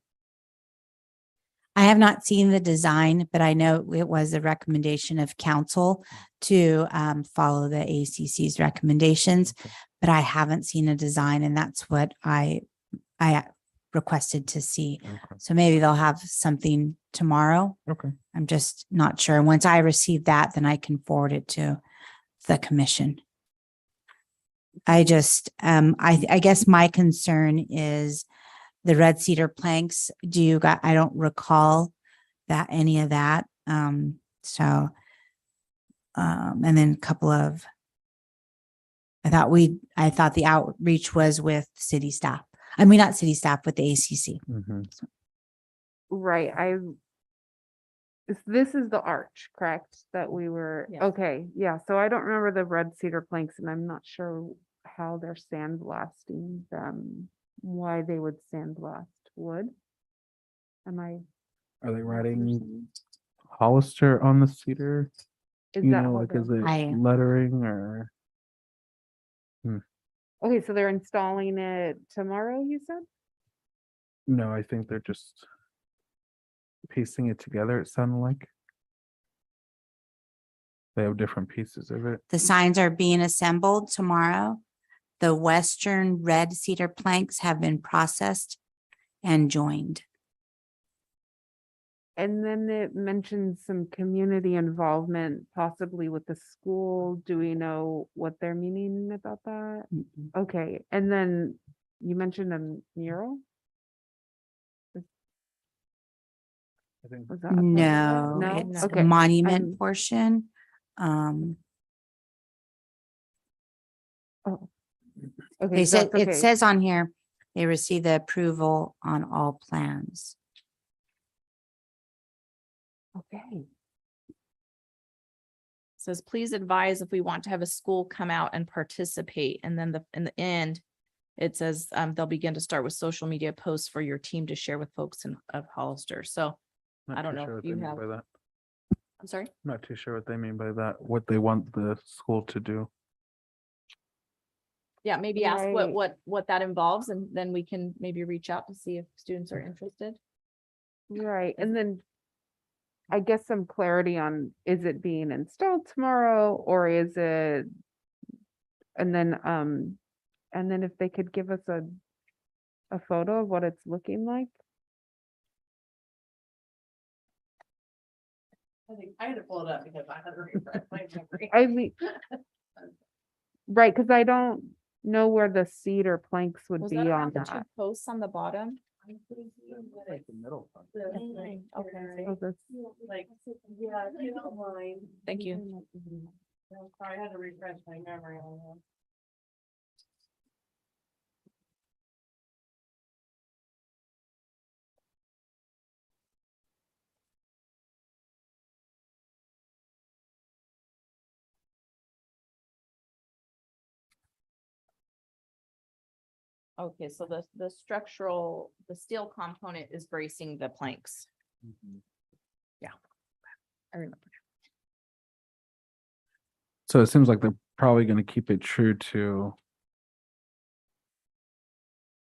I have not seen the design, but I know it was a recommendation of council to follow the ACC's recommendations, but I haven't seen a design, and that's what I requested to see. Okay. So maybe they'll have something tomorrow. Okay. I'm just not sure. Once I receive that, then I can forward it to the commission. I just, I guess my concern is the red cedar planks. I don't recall that any of that. And then a couple of, I thought the outreach was with city staff. I mean, not city staff, with the ACC. Mhm. Right, this is the arch, correct? That we were, Yes. okay, yeah, so I don't remember the red cedar planks and I'm not sure how they're sandblasting them, why they would sandblast wood. Am I? Are they not writing understanding? Hollister on the cedar? Is You that know, how like, is they're- it lettering or? Okay, so they're installing it tomorrow, you said? No, I think they're just piecing it together, it sounded like. They have different pieces of it. The signs are being assembled tomorrow. The western red cedar planks have been processed and joined. And then it mentioned some community involvement, possibly with the school. Do we know what they're meaning about that? Mm-mm. Okay, and then you mentioned a mural? I think Was that a part of it? No, No? it's Okay. monument portion. Um, Oh. Okay, they said, that's it okay. says on here, they received the approval on all plans. Okay, Says, please advise if we want to have a school come out and participate. And then in the end, it says they'll begin to start with social media posts for your team to share with folks of Hollister. So not I don't too know sure if what they you mean have- by that. I'm sorry. Not too sure what they mean by that, what they want the school to do. Yeah, maybe ask Right. what that involves, and then we can maybe reach out to see if students are interested. right, and then I guess some clarity on, is it being installed tomorrow or is it? And then if they could give us a photo of what it's looking like. I think I had to pull it up because I had to refresh my memory. I mean, right, because I don't know where the cedar planks would Was be that on around the two that. posts on the bottom? Like the middle. Okay. Oh, that's- Like, yeah, if you don't mind. Thank you. I had to refresh my memory on that. Okay, so the steel component is bracing the planks. Yeah, I remember. So it seems like they're probably gonna keep it true to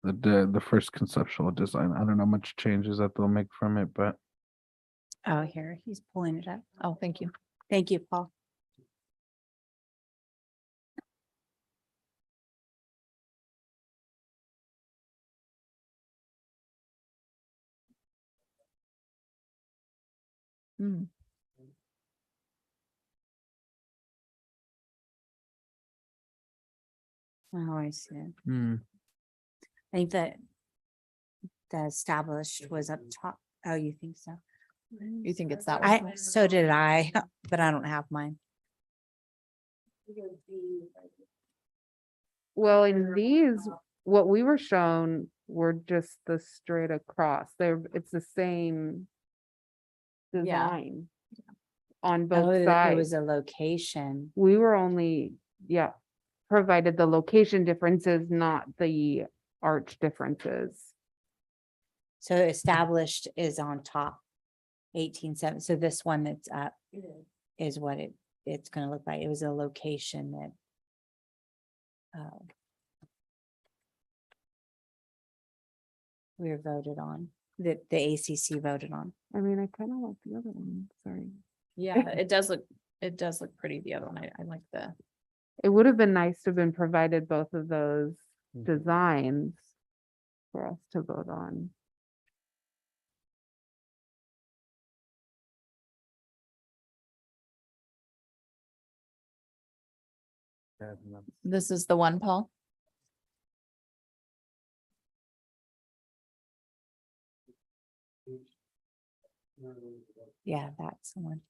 the first conceptual design. I don't know much changes that they'll make from it, but Oh, here, he's pulling it up. Oh, thank you. Thank you, Paul. Hmm. Oh, I see it. hmm, I think that the established was up top. Oh, you think so? You think it's that one? So did I, but I don't have mine. Well, in these, what we were shown were just the straight across. It's the same design on Oh, both it was sides. a location. We were only, yeah, provided the location differences, not the arch differences. So established is on top. 1870. So this one that's up is what it's gonna look like. It was a location that we were voted on, that the ACC voted on. I mean, I kind of like the other one, sorry. Yeah, it does look pretty, the other one. I like the, It would have been nice to have been provided both of those designs for us to vote on. this is the one, Paul? Yeah, that's the one.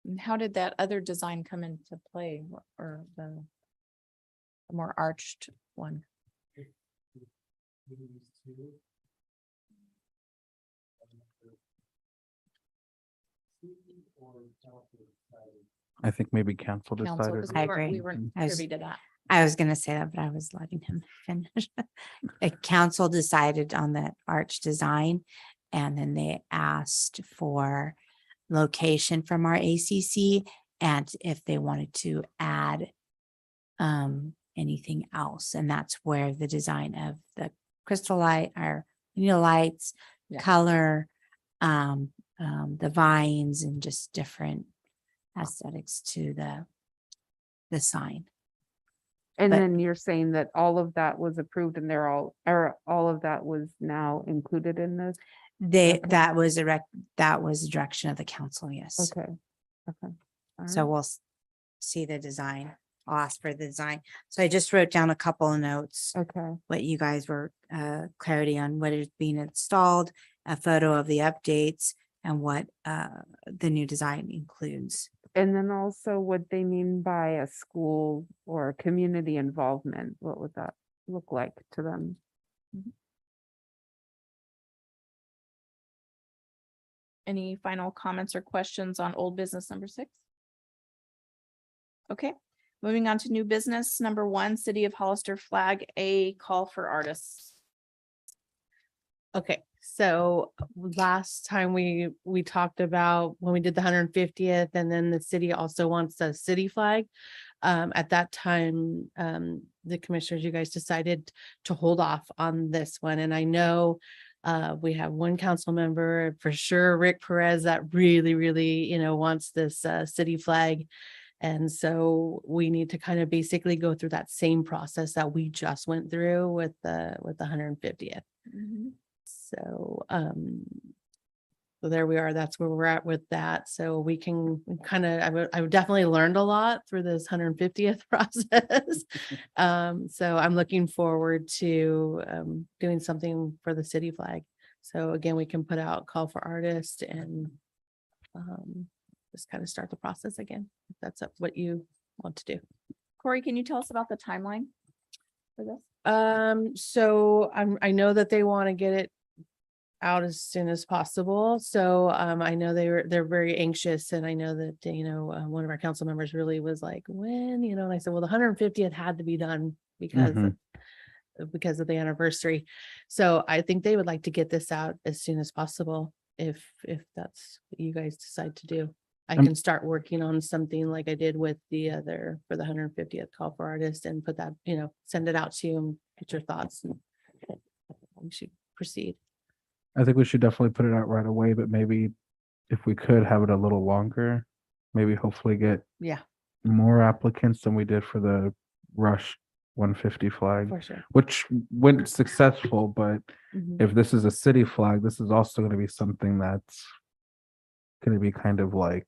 And how did that other design come into play, or the more arched one? I think maybe council Council, decided. because I we agree. weren't I was- privy to that. I was gonna say that, but I was letting him finish. The council decided on that arch design, and then they asked for location from our ACC and if they wanted to add anything else, and that's where the design of the crystal light or lights, Yeah. color, the vines and just different aesthetics to the sign. And But- then you're saying that all of that was approved and all of that was now included in this? Okay. That was the direction of the council, yes. Okay. Okay. All So right. we'll see the design. I'll ask for the design. So I just wrote down a couple of notes, Okay, what you guys were, clarity on what is being installed, a photo of the updates and what, the new design includes. and then also what they mean by a school or community involvement, what would that look like to them? Any final comments or questions on old business number 6? Okay, moving on to new business number 1, City of Hollister flag, a call for artists. Okay, so last time we talked about when we did the 150th, and then the city also wants a city flag. At that time, the commissioners, you guys decided to hold off on this one, and I know we have one council member for sure, Rick Perez, that really, wants this city flag. And so we need to kind of basically go through that same process that we just went through with the 150th. So, so there we are. That's where we're at with that. So we can kind of, I would definitely learned a lot through this 150th process. So I'm looking forward to doing something for the city flag. So again, we can put out call for artists and just kind of start the process again, if that's what you want to do. Corey, can you tell us about the timeline for this? So I know that they want to get it out as soon as possible. So I know they're very anxious, and I know that, one of our council members really was like, when, and I said, well, the 150th had to be done because of the anniversary. So I think they would like to get this out as soon as possible. if that's what you guys decide to do. I Um, can start working on something like I did with the other, for the 150th call for artists and put that, send it out to you and get your thoughts and we should proceed. I think we should definitely put it out right away, but maybe if we could have it a little longer, maybe hopefully get Yeah, more applicants than we did for the Rush 150 flag, for sure. which went successful, but Mhm. if this is a city flag, this is also going to be something that's going to be kind of like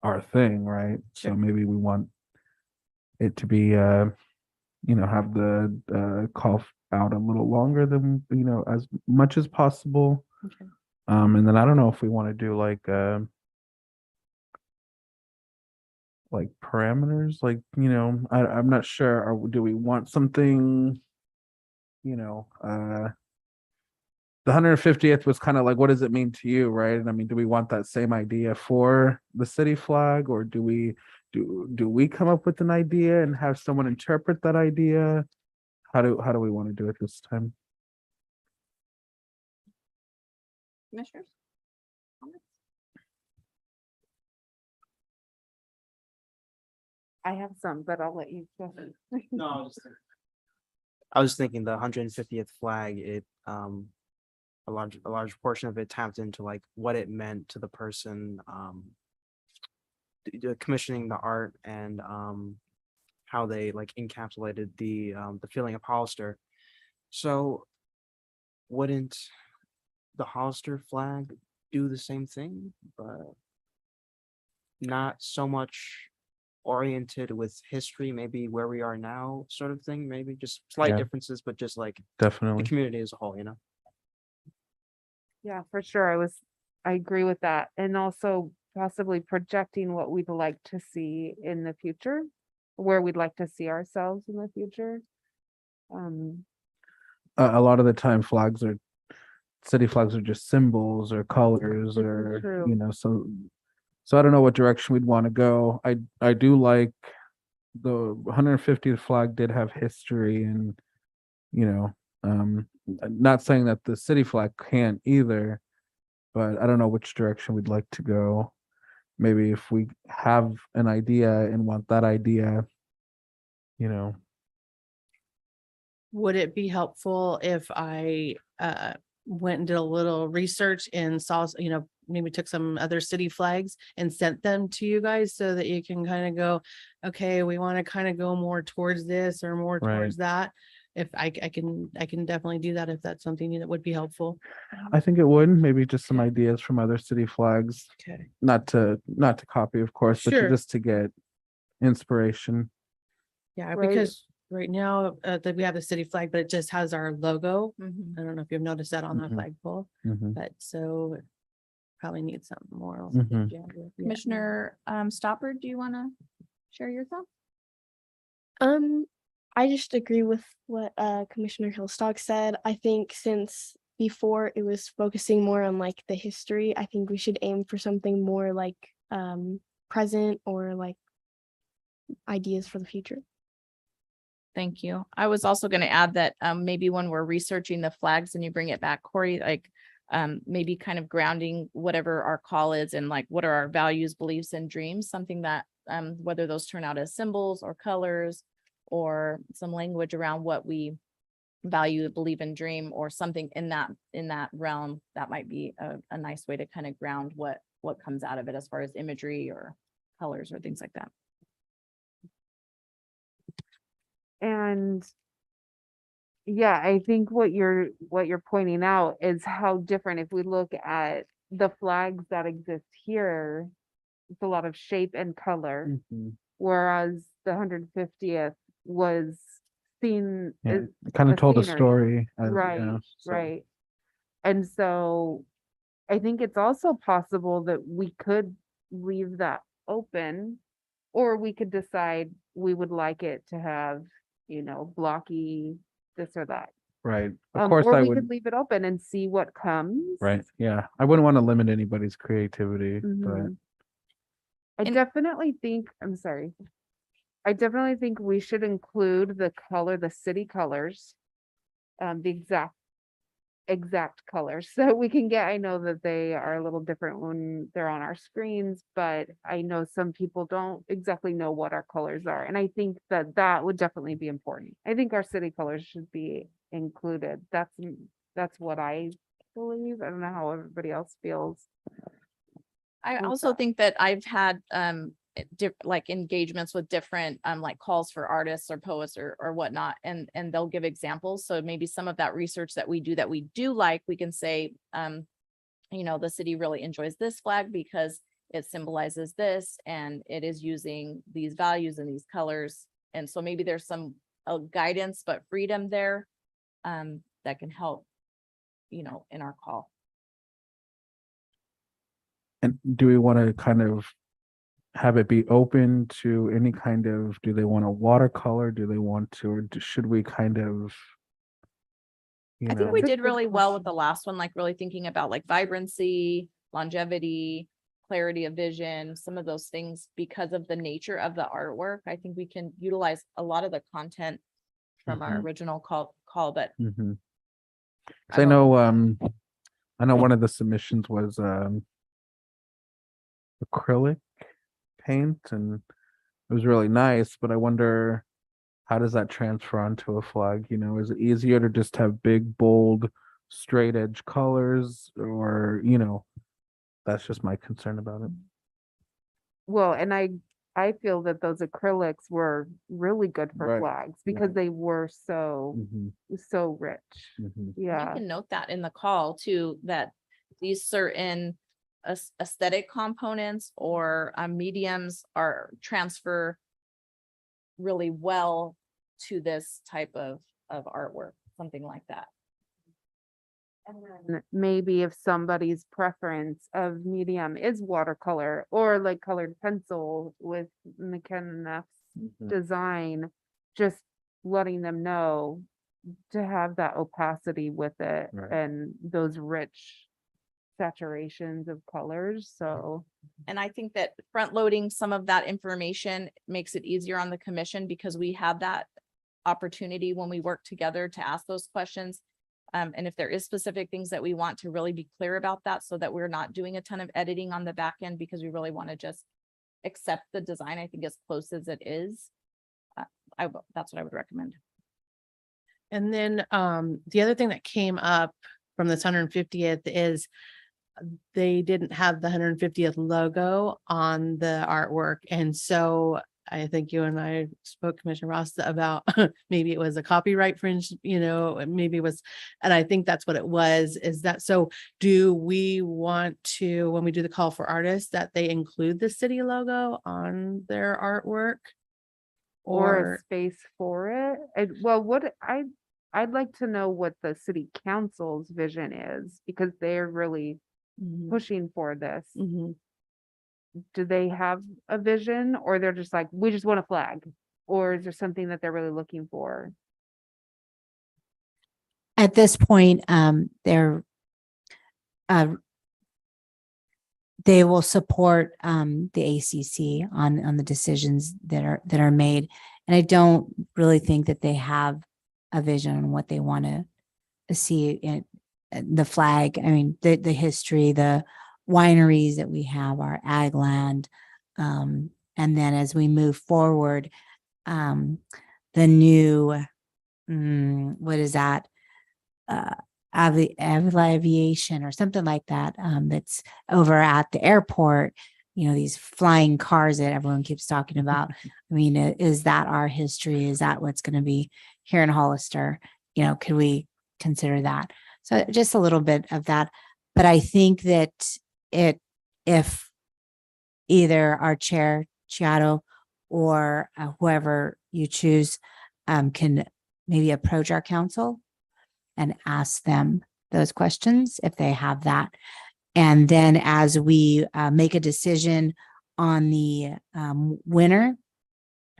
our thing, right? So Sure. maybe we want it to be have the call out a little longer than as much as possible. Okay. And then I don't know if we want to do like parameters, like I'm not sure. Do we want something, the 150th was kind of like, what does it mean to you, right? And I mean, do we want that same idea for the city flag, or do we come up with an idea and have someone interpret that idea? How do we want to do it this time? Commissioners? Comments? I have some, but I'll let you go. No, I was thinking the 150th flag, a large portion of it tapped into like what it meant to the person commissioning the art, and how they like encapsulated the feeling of Hollister. So wouldn't the Hollister flag do the same thing, but not so much oriented with history, maybe where we are now sort of thing, maybe just slight Yeah. differences, but just like Definitely. the community as a whole, Yeah, for sure. I agree with that. And also possibly projecting what we'd like to see in the future, where we'd like to see ourselves in the future. A lot of the time city flags are just symbols or colors, This is or true. so I don't know what direction we'd want to go. I do like the 150th flag did have history, and not saying that the city flag can't either, but I don't know which direction we'd like to go. Maybe if we have an idea and want that idea, Would it be helpful if I went and did a little research and saw, maybe took some other city flags and sent them to you guys so that you can kind of go, okay, we want to kind of go more towards this or more Right. towards that. If I can definitely do that if that's something that would be helpful. I think it would, maybe just some ideas from other city flags, Okay. not to copy, of course, but Sure. just to get inspiration. Yeah, Right. because right now that we have the city flag, but it just has our logo. Mhm. I don't know if you've noticed that on the Mhm. flagpole, Mhm. but so probably need something more. Mhm. Yeah. Commissioner Stoppard, do you want to share your thoughts? I just agree with what Commissioner Hillstock said. I think since before it was focusing more on like the history, I think we should aim for something more like present or like ideas for the future. Thank you. I was also going to add that maybe when we're researching the flags and you bring it back, Corey, like maybe kind of grounding whatever our call is and like what are our values, beliefs, and dreams, something that whether those turn out as symbols or colors or some language around what we value, believe, and dream, or something in that realm, that might be a nice way to kind of ground what comes out of it as far as imagery or colors or things like that. And yeah, I think what you're pointing out is how different, if we look at the flags that exist here, it's a lot of shape and color, whereas the 150th was seen. Yeah, as it kind of the told a scenery. story. Right, so- right. And so I think it's also possible that we could leave that open, or we could decide we would like it to have, blocky this or that. Right. Of course, Or I we would. could leave it open and see what comes. Right. Yeah. I wouldn't want to limit anybody's creativity, but Mhm. I And- definitely think, I definitely think we should include the color, the city colors, the exact exact colors. So we can get, I know that they are a little different when they're on our screens, but I know some people don't exactly know what our colors are. And I think that that would definitely be important. I think our city colors should be included. That's what I believe. I don't know how everybody else feels. I with also that. think that I've had like engagements with different like calls for artists or poets or whatnot, and they'll give examples. So maybe some of that research that we do like, we can say, you know, the city really enjoys this flag because it symbolizes this and it is using these values and these colors. And so maybe there's some guidance but freedom there that can help, you know, in our call. And do we want to kind of have it be open to any kind of, do they want a watercolor? Do they want to, or should we kind of, you I think know? we That's a did good really well with the question. last one, like really thinking about like vibrancy, longevity, clarity of vision, some of those things because of the nature of the artwork. I think we can utilize a lot of the content from our original call, but Mhm. 'Cause I don't know. I know one of the submissions was acrylic paint, and it was really nice, but I wonder, how does that transfer onto a flag? You know, is it easier to just have big, bold, straight edge colors, or, you know, that's just my concern about it. Well, and I feel that those acrylics were really good for Right, flags because right. they were so Mhm, so rich. mhm. We Yeah. can note that in the call too, that these certain aesthetic components or mediums are transfer really well to this type of artwork, something like that. And then maybe if somebody's preference of medium is watercolor or like colored pencil with McKenneth's Mhm. design, just letting them know to have that opacity with it Right. and those rich saturations of colors. So And I think that front loading some of that information makes it easier on the commission because we have that opportunity when we work together to ask those questions. And if there is specific things that we want to really be clear about that so that we're not doing a ton of editing on the back end because we really want to just accept the design, I think as close as it is. That's what I would recommend. And then the other thing that came up from this 150th is they didn't have the 150th logo on the artwork. And so I think you and I spoke, Commissioner Ross, about maybe it was a copyright fringe, you know, maybe it was, and I think that's what it was, is that, so do we want to, when we do the call for artists, that they include the city logo on their artwork? or a Or, space for it. Well, I'd like to know what the city council's vision is because they're really Mhm, pushing for this. mhm. Do they have a vision or they're just like, we just want a flag? Or is there something that they're really looking for? At this point, uh, they will support the ACC on the decisions that are made. And I don't really think that they have a vision on what they want to see in the flag. I mean, the history, the wineries that we have, our ag land. And then as we move forward, the new, what is that? Aviation or something like that, that's over at the airport, you know, these flying cars that everyone keeps talking about. I mean, is that our history? Is that what's going to be here in Hollister? You know, could we consider that? So just a little bit of that. But I think that if either our chair, Chiato, or whoever you choose, can maybe approach our council and ask them those questions if they have that. And then as we make a decision on the winner,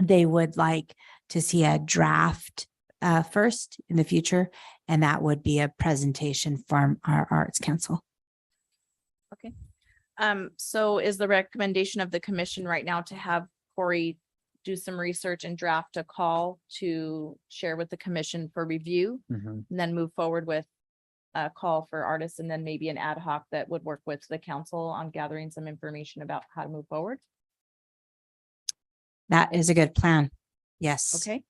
they would like to see a draft first in the future, and that would be a presentation from our Arts Council. Okay. So is the recommendation of the commission right now to have Corey do some research and draft a call to share with the commission for review Mhm. and then move forward with call for artists and then maybe an ad hoc that would work with the council on gathering some information about how to move forward. That is a good plan. Yes. Okay.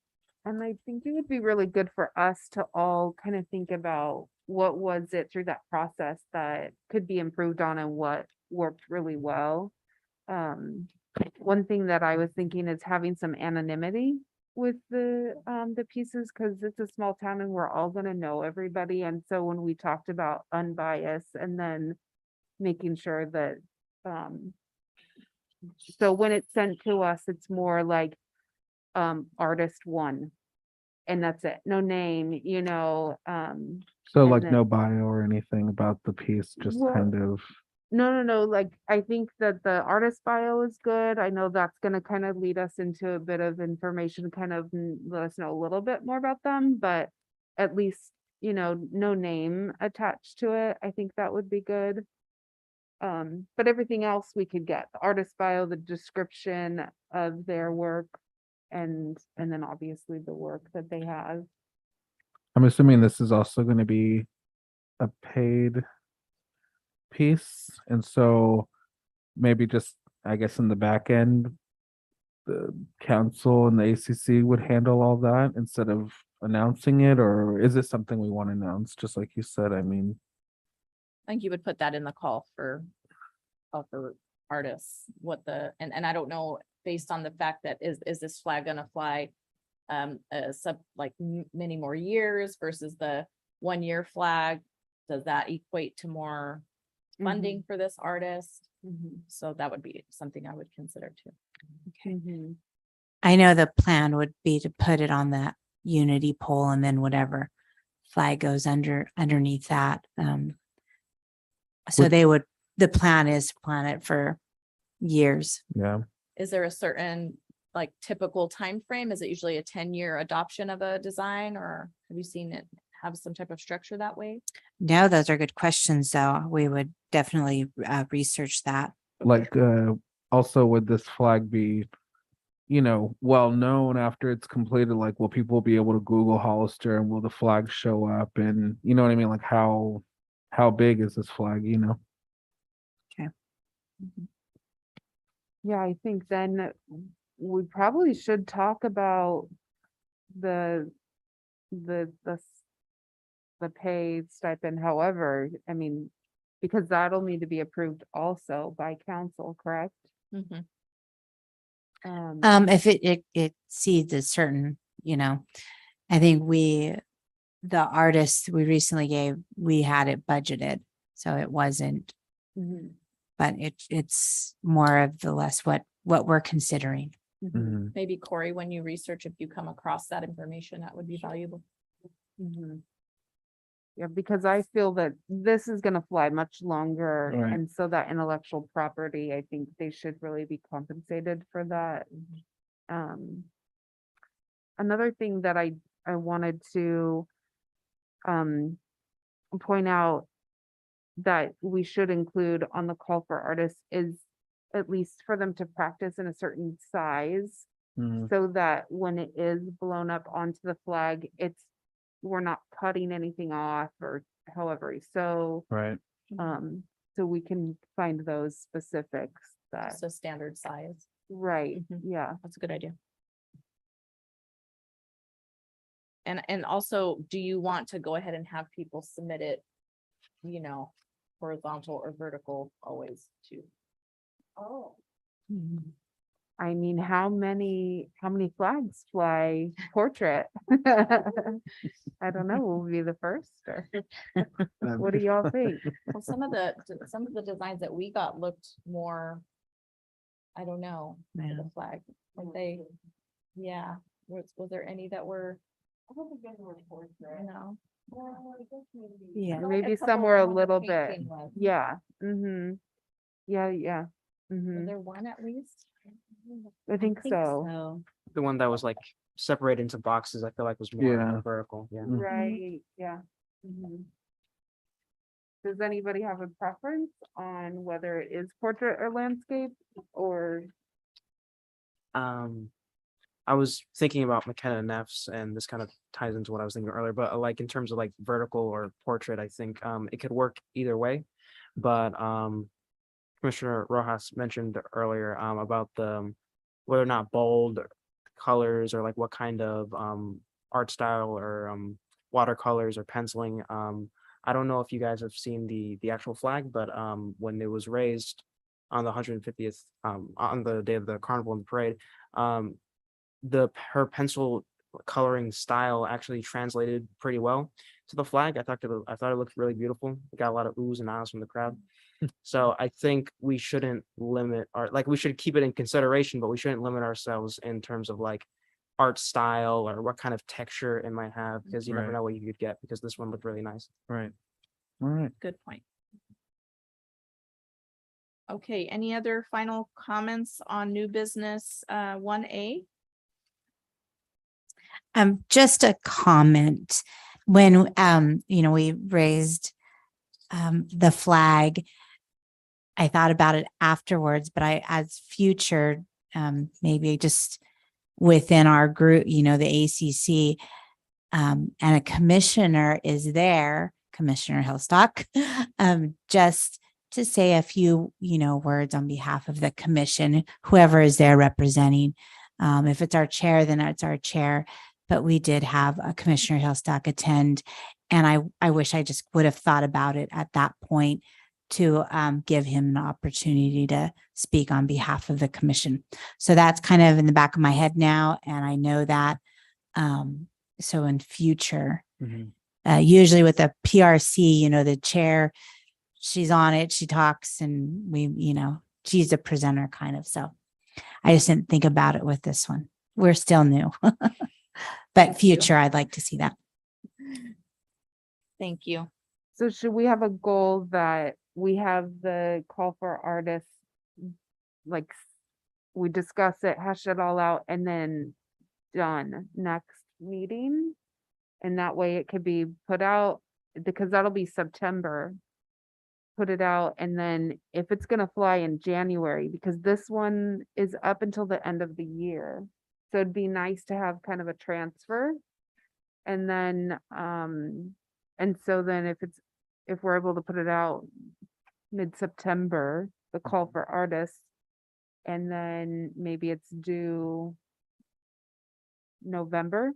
And I think it would be really good for us to all kind of think about what was it through that process that could be improved on and what worked really well. One thing that I was thinking is having some anonymity with the pieces, because it's a small town and we're all gonna know everybody. And so when we talked about unbiased and then making sure that so when it's sent to us, it's more like artist one. And that's it, no name, you know. So and like then- no bio or anything about the piece, just Well, kind of. No, like, I think that the artist bio is good. I know that's gonna kind of lead us into a bit of information, kind of let us know a little bit more about them, but at least, you know, no name attached to it. I think that would be good. But everything else we could get, the artist bio, the description of their work, and then obviously the work that they have. I'm assuming this is also going to be a paid piece, and so maybe just, I guess, in the back end, the council and the ACC would handle all that instead of announcing it, or is it something we want to announce, just like you said? I mean, I think you would put that in the call for artists, what the, and I don't know, based on the fact that is this flag gonna fly many more years versus the 1 year flag? Does that equate to more funding for this artist? So that would be something I would consider too. I know the plan would be to put it on that unity pole and then whatever flag goes underneath that. So Would- the plan is to plan it for years. yeah. Is there a certain like typical time frame? Is it usually a 10-year adoption of a design, or have you seen it have some type of structure that way? No, those are good questions, though. We would definitely research that. Like, also, would this flag be, well known after it's completed? Like, will people be able to Google Hollister, and will the flag show up? And you know what I mean? Like, how big is this flag? Okay. Yeah, I think then we probably should talk about the pay stipend, however, I mean, because that'll need to be approved also by council, correct? Mhm. If it exceeds a certain, I think the artist we recently gave, we had it budgeted, so it wasn't, Mhm, but it's more of the less what we're considering. mhm, Maybe Corey, when you research, if you come across that information, that would be valuable. mhm. Yeah, because I feel that this is gonna fly much longer, Right. and so that intellectual property, I think they should really be compensated for that. Another thing that I wanted to point out that we should include on the call for artists is at least for them to practice in a certain size, Mhm. so that when it is blown up onto the flag, we're not cutting anything off or however, so Right. so we can find those specifics that, Just a standard size. right, Mhm. yeah. That's a good idea. And also, do you want to go ahead and have people submit it, horizontal or vertical always too? Oh. I mean, how many flags fly portrait? I don't know, will we be the first, or what do y'all think? Well, some of the designs that we got looked more, I don't know, for Yeah. the flag, like was there any that were? I don't think anyone reports that. No. Well, I guess maybe. Yeah. I like Maybe a couple somewhere a of the little bit, painting ones. yeah, yeah, Was there one at least? I think so, The one that was like separated into boxes, I feel like was more Yeah. vertical. Yeah. Mhm. right, yeah. Does anybody have a preference on whether it is portrait or landscape, or? Um, I was thinking about McKenna Neff's, and this kind of ties into what I was thinking earlier, but like in terms of like vertical or portrait, I think it could work either way. But Commissioner Rojas mentioned earlier about the whether or not bold colors or like what kind of art style or watercolors or penciling. I don't know if you guys have seen the actual flag, but when it was raised on the 150th on the day of the carnival and the parade, her pencil coloring style actually translated pretty well to the flag. I thought it looked really beautiful. It got a lot of oohs and ahs from the crowd. So I think we shouldn't limit we should keep it in consideration, but we shouldn't limit ourselves in terms of like art style or what kind of texture it might have, because you never Right. know what you could get, because this one looked really nice. Right. All right. Good point. Okay, any other final comments on new business 1A? Just a comment. When, we raised the flag, I thought about it afterwards, but as future, maybe just within our group, the ACC, and a commissioner is there, Commissioner Hillstock, just to say a few, words on behalf of the commission, whoever is there representing. If it's our chair, then it's our chair. But we did have a Commissioner Hillstock attend, and I wish I just would have thought about it at that point to give him an opportunity to speak on behalf of the commission. So that's kind of in the back of my head now, and I know that. So in future, usually with the PRC, the chair, she's on it, she talks, and she's a presenter kind of. So I just didn't think about it with this one. We're still new. But future, I'd like to see that. Thank you. So should we have a goal that we have the call for artists, like we discuss it, hash it all out, and then done next meeting? And that way it could be put out, because that'll be September. Put it out, and then if it's gonna fly in January, because this one is up until the end of the year. So it'd be nice to have kind of a transfer. And then, and so then if we're able to put it out mid-September, the call for artists, and then maybe it's due November.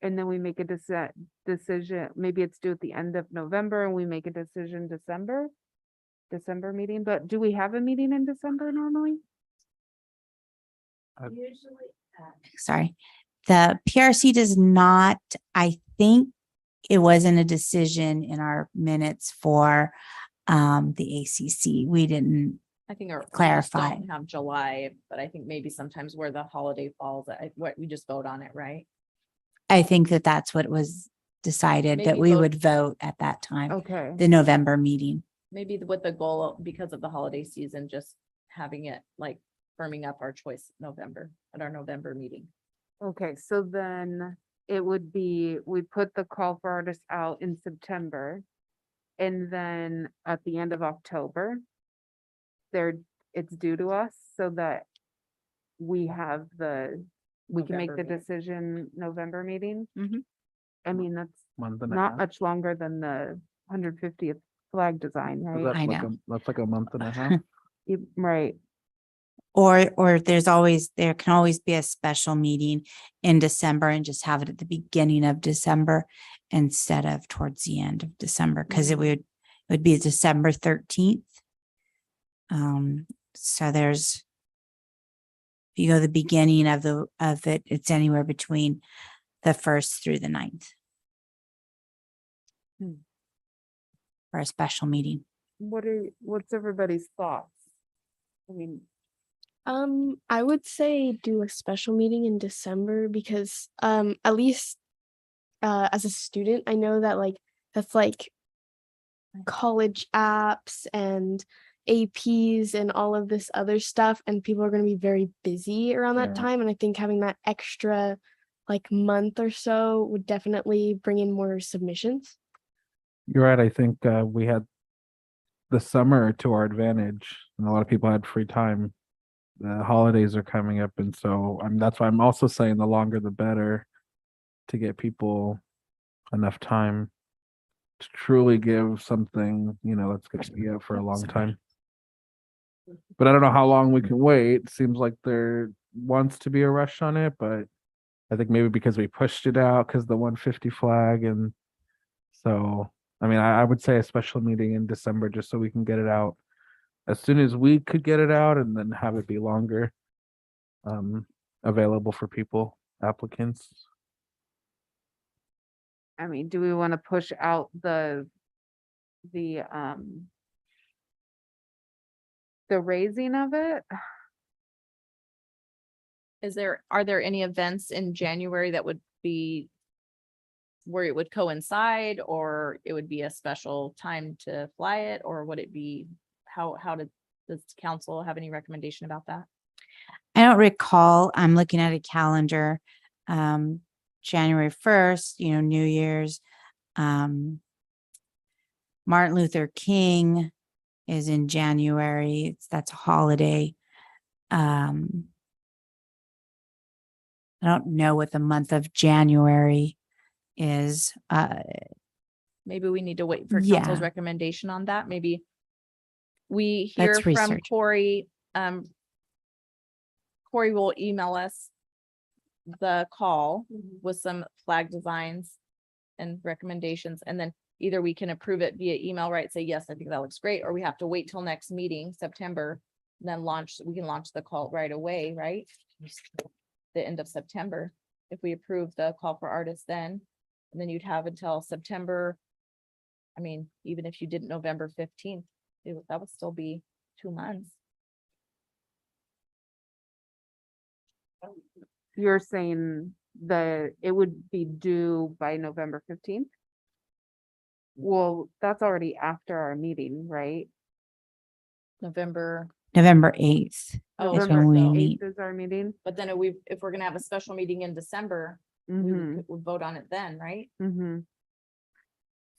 And then we make a decision, maybe it's due at the end of November and we make a decision December meeting. But do we have a meeting in December normally? Usually, Sorry. The PRC does not, I think it wasn't a decision in our minutes for the ACC. We didn't I think we just clarify. don't have July, but I think maybe sometimes where the holiday falls, we just vote on it, right? I think that's what was decided, that Maybe we vote- would vote at that time, Okay. the November meeting. Maybe with the goal, because of the holiday season, just having it like firming up our choice at our November meeting. Okay, so then it would be, we put the call for artists out in September. And then at the end of October, it's due to us so that we have we can make November the meeting. decision November meeting. Mhm. I mean, that's Month and a not half. much longer than the 150th flag design, So right? that's I like know. that's like a month and a half. Right, Or there can always be a special meeting in December and just have it at the beginning of December instead of towards the end of December, because it would be December 13th. So if you go the beginning of it, it's anywhere between the 1st through the 9th. For a special meeting. what's everybody's thoughts? I mean, I would say do a special meeting in December because at least as a student, I know that that's college apps and APs and all of this other stuff, and people are going to be very busy around that Yeah. time. And I think having that extra month or so would definitely bring in more submissions. You're right. I think we had the summer to our advantage, and a lot of people had free time the holidays are coming up, and so that's why I'm also saying the longer the better, to get people enough time to truly give something, that's going to be out for a long time. But I don't know how long we can wait. Seems like there wants to be a rush on it, but I think maybe because we pushed it out because the 150 flag, and so I mean I would say a special meeting in December just so we can get it out as soon as we could get it out, and then have it be longer available for people, applicants. I mean, do we want to push out the raising of it? Are there any events in January that would be where it would coincide, or it would be a special time to fly it, or would it be, does council have any recommendation about that? I don't recall. I'm looking at a calendar. January 1st, New Year's. Martin Luther King is in January. That's a holiday. I don't know what the month of January is. Maybe we need to wait for Yeah. council's recommendation on that. Maybe we hear Let's from research. Corey. Corey will email us the call with some flag designs and recommendations, and then either we can approve it via email, right? Say, yes, I think that looks great, or we have to wait till next meeting, September, and then we can launch the call right away, right? The end of September, if we approve the call for artists then, and then you'd have until September. I mean, even if you did November 15th, that would still be 2 months. You're saying it would be due by November 15th? Well, that's already after our meeting, right? November 8th. Oh, is November when we 8th meet. is our meeting. But then if we're gonna have a special meeting in December, Mm-hmm. we'll vote on it then, right? Mm-hmm.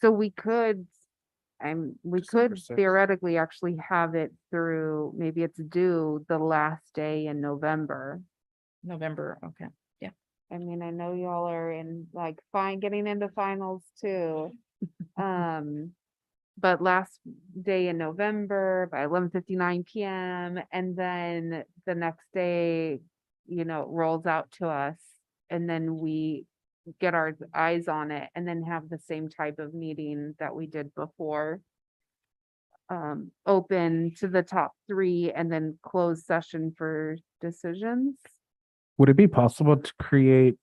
So we could December 6th. theoretically actually have it through, maybe it's due the last day in November. November, okay. I mean, I know y'all are in getting into finals too. But last day in November by 11:59 PM, and then the next day, rolls out to us, and then we get our eyes on it, and then have the same type of meeting that we did before. Open to the top 3 and then close session for decisions. Would it be possible to create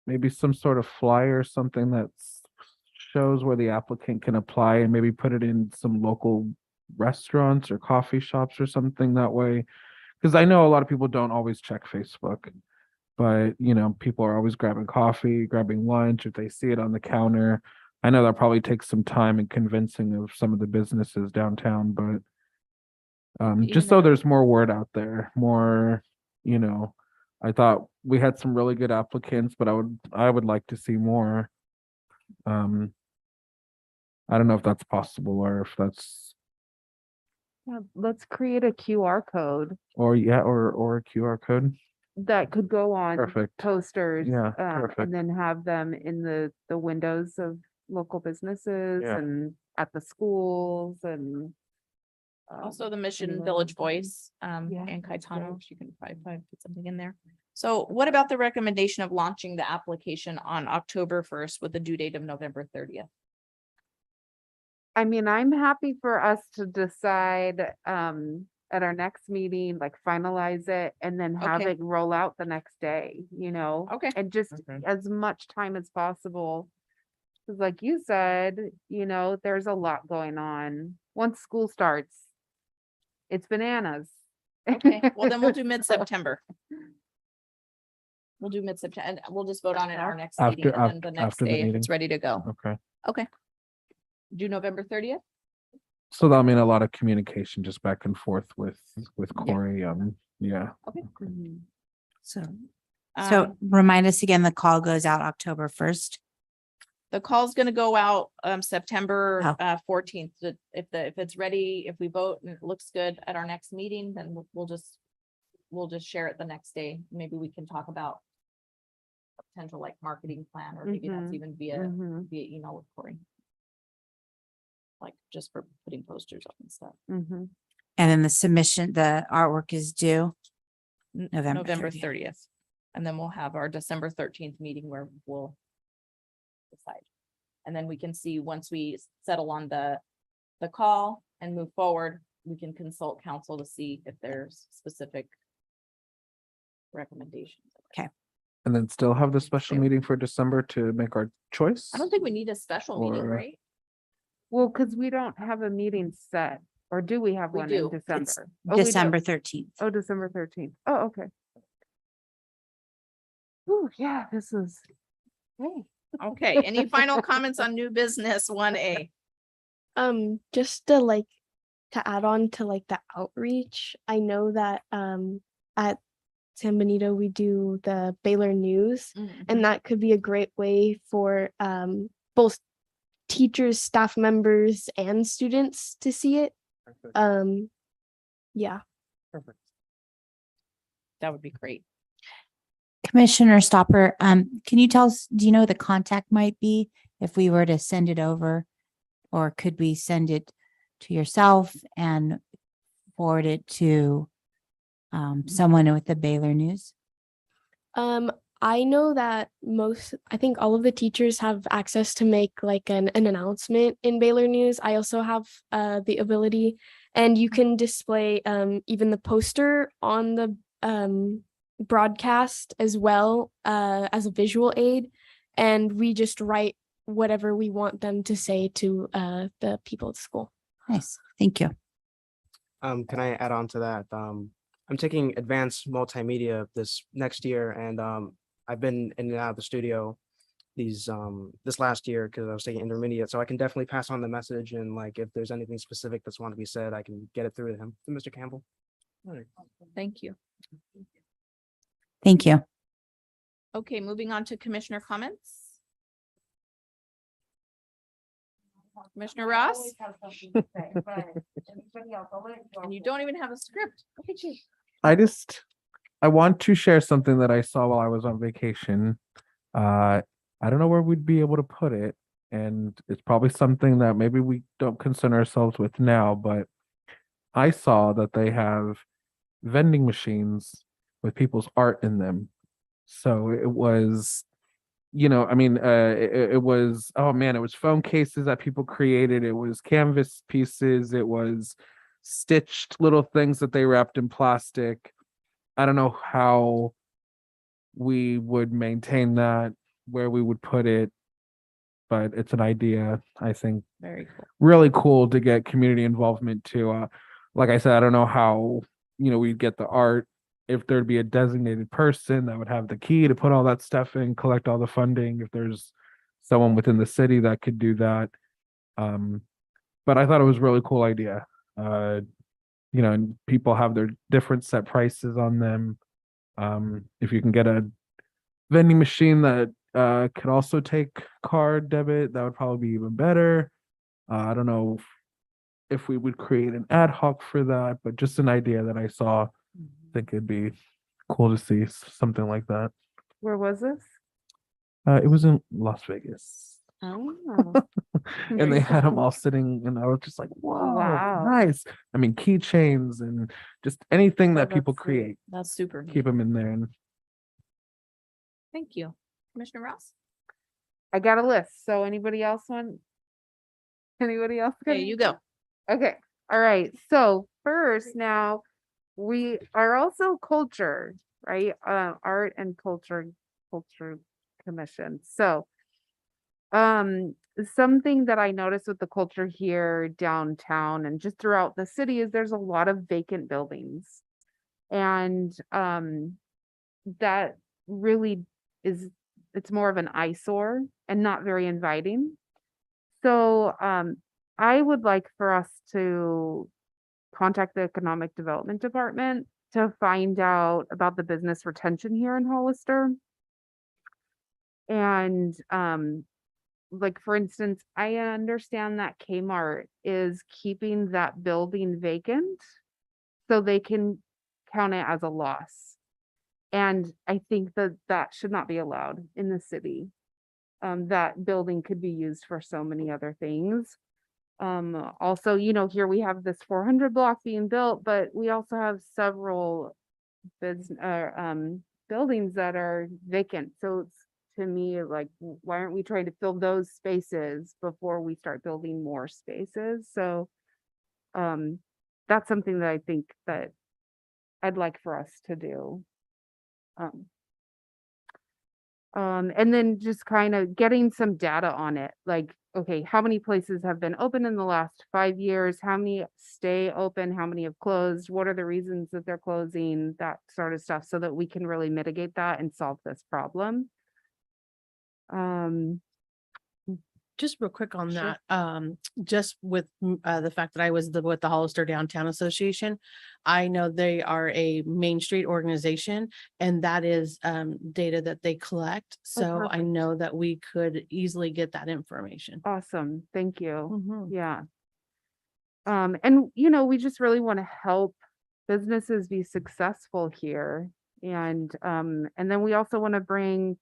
maybe some sort of flyer or something that shows where the applicant can apply, and maybe put it in some local restaurants or coffee shops or something that way? Because I know a lot of people don't always check Facebook, but people are always grabbing coffee, grabbing lunch. If they see it on the counter, I know that probably takes some time and convincing of some of the businesses downtown, but just so there's more word out there, more, I thought we had some really good applicants, but I would like to see more. I don't know if that's possible, or if that's, Let's create a QR code or a QR code. that could go on Perfect. posters. Yeah, perfect. And then have them in the windows of local businesses Yeah. and at the schools and. Also the Mission anywhere Village else. Voice, Yeah, and that's Kaitano, great. you can probably put something in there. So what about the recommendation of launching the application on October 1st with the due date of November 30th? I mean, I'm happy for us to decide at our next meeting, finalize it and then have Okay. it roll out the next day, Okay. and just Okay. as much time as possible. Cause like you said, there's a lot going on. Once school starts, it's bananas. Okay, well then we'll do mid-September. We'll do mid-September, and we'll just vote on it at our next meeting, and then the next after the day, if meeting. it's ready to go. Okay. Do November 30th? So that'll mean a lot of communication just back and forth with Corey. Yeah. Mhm. So Um, remind us again, the call goes out October 1st. The call's gonna go out September Oh. 14th. If it's ready, if we vote and it looks good at our next meeting, then we'll just share it the next day. Maybe we can talk about a potential like marketing plan, or maybe that's Mhm. even via Mhm. email with Corey. Like just for putting posters up and stuff. Mhm. And then the submission, the artwork is due. November November 30th. 30th. And then we'll have our December 13th meeting where we'll decide. And then we can see, once we settle on the call and move forward, we can consult council to see if there's specific recommendations. And then still have the special meeting for December to make our choice? I don't think we need a special meeting, Or- right? Well, because we don't have a meeting set, or do we have We one do. in It's December? Oh, we do. December 13th. Oh, December 13th. Oh, okay. Oh, yeah, this is. Hey. Okay, any final comments on new business 1A? Just to like to add on to like the outreach, I know that at San Benito we do the Baylor News, and that could be a great way for both teachers, staff members, and students to see it. Yeah. Perfect. That would be great. Commissioner Stopper, can you tell us, do you know who the contact might be if we were to send it over? Or could we send it to yourself and forward it to someone with the Baylor News? I know that I think all of the teachers have access to make like an announcement in Baylor News. I also have the ability, and you can display even the poster on the broadcast as well as a visual aid. And we just write whatever we want them to say to the people at school. Nice, thank you. Can I add on to that? I'm taking advanced multimedia this next year, and I've been in and out of the studio this last year because I was taking intermediate. So I can definitely pass on the message, and like if there's anything specific that's want to be said, I can get it through to him, to Mr. Campbell. Thank you. Thank you. Okay, moving on to commissioner comments. Commissioner Ross? And you don't even have a script. Look at you. I want to share something that I saw while I was on vacation. I don't know where we'd be able to put it, and it's probably something that maybe we don't concern ourselves with now, but I saw that they have vending machines with people's art in them. So it was, I mean, it was, oh man, it was phone cases that people created. It was canvas pieces. It was stitched little things that they wrapped in plastic. I don't know how we would maintain that, where we would put it, but it's an idea, I think. Very cool. Really cool to get community involvement too. Like I said, I don't know how, we'd get the art, if there'd be a designated person that would have the key to put all that stuff in, collect all the funding, if there's someone within the city that could do that. But I thought it was a really cool idea. And people have their different set prices on them. If you can get a vending machine that could also take card debit, that would probably be even better. I don't know if we would create an ad hoc for that, but just an idea that I saw. I think it'd be cool to see something like that. Where was this? It was in Las Vegas. Oh. And they had them all sitting, and I was just like, whoa, Wow. nice. I mean, keychains and just anything that people that's sweet. create, That's super. keep them in there. And Thank you. Commissioner Ross? I got a list. So anybody else want? Anybody else? got Okay, you go. Okay. All right. So first, now we are also culture, right? Art and culture commission. So, something that I noticed with the culture here downtown and just throughout the city is there's a lot of vacant buildings. And, that really it's more of an eyesore and not very inviting. So, I would like for us to contact the Economic Development Department to find out about the business retention here in Hollister. And like, for instance, I understand that Kmart is keeping that building vacant so they can count it as a loss. And I think that that should not be allowed in the city. That building could be used for so many other things. Also, here we have this 400 block being built, but we also have several buildings that are vacant. So it's, to me, like, why aren't we trying to fill those spaces before we start building more spaces? So, that's something that I think that I'd like for us to do. And then just kind of getting some data on it, like, okay, how many places have been open in the last 5 years? How many stay open? How many have closed? What are the reasons that they're closing? That sort of stuff, so that we can really mitigate that and solve this problem. Just real quick on Sure. that, just with the fact that I was with the Hollister Downtown Association, I know they are a Main Street organization, and that is data that they collect. So I perfect. know that we could easily get that information. Awesome, thank you. Mhm. Yeah. And we just really want to help businesses be successful here. And then we also want to bring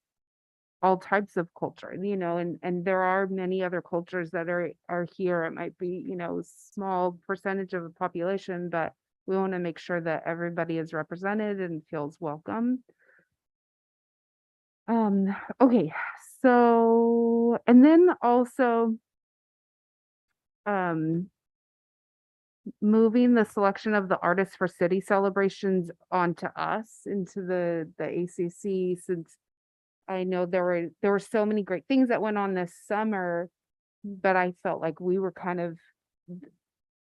all types of culture, and there are many other cultures that are here. It might be, small percentage of the population, but we want to make sure that everybody is represented and feels welcome. Okay, so, and then also, moving the selection of the artists for city celebrations onto us, into the ACC, since I know there were so many great things that went on this summer, but I felt like we were kind of,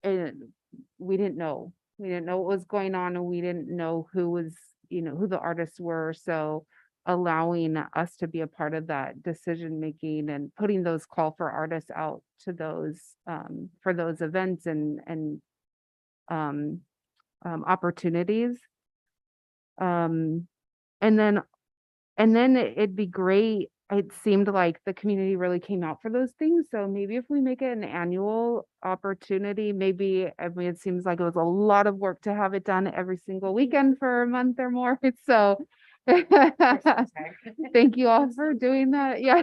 we didn't know. We didn't know what was going on, and we didn't know who the artists were. So allowing us to be a part of that decision making and putting those call for artists out to those, for those events and opportunities. And then it'd be great. It seemed like the community really came out for those things. So maybe if we make it an annual opportunity, maybe, I mean, it seems like it was a lot of work to have it done every single weekend for a month or more. So thank you all for doing that. Yeah.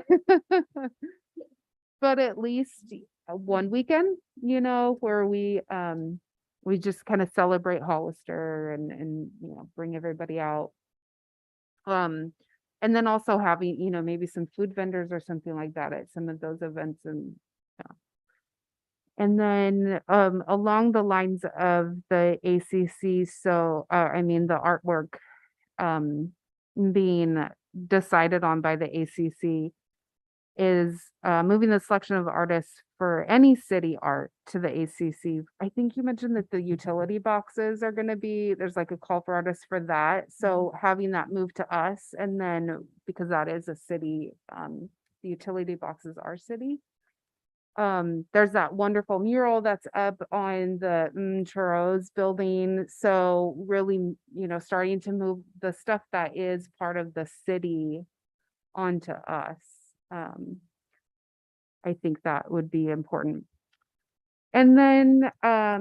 But at least one weekend, where we just kind of celebrate Hollister and bring everybody out. And then also having, maybe some food vendors or something like that at some of those events. And then along the lines of the ACC, so I mean the artwork being decided on by the ACC, is moving the selection of artists for any city art to the ACC. I think you mentioned that the utility boxes are going to be, there's like a call for artists for that. So having that move to us, and then because that is a city, the utility boxes are city. There's that wonderful mural that's up on the Churros building. So really, starting to move the stuff that is part of the city onto us. I think that would be important. And then I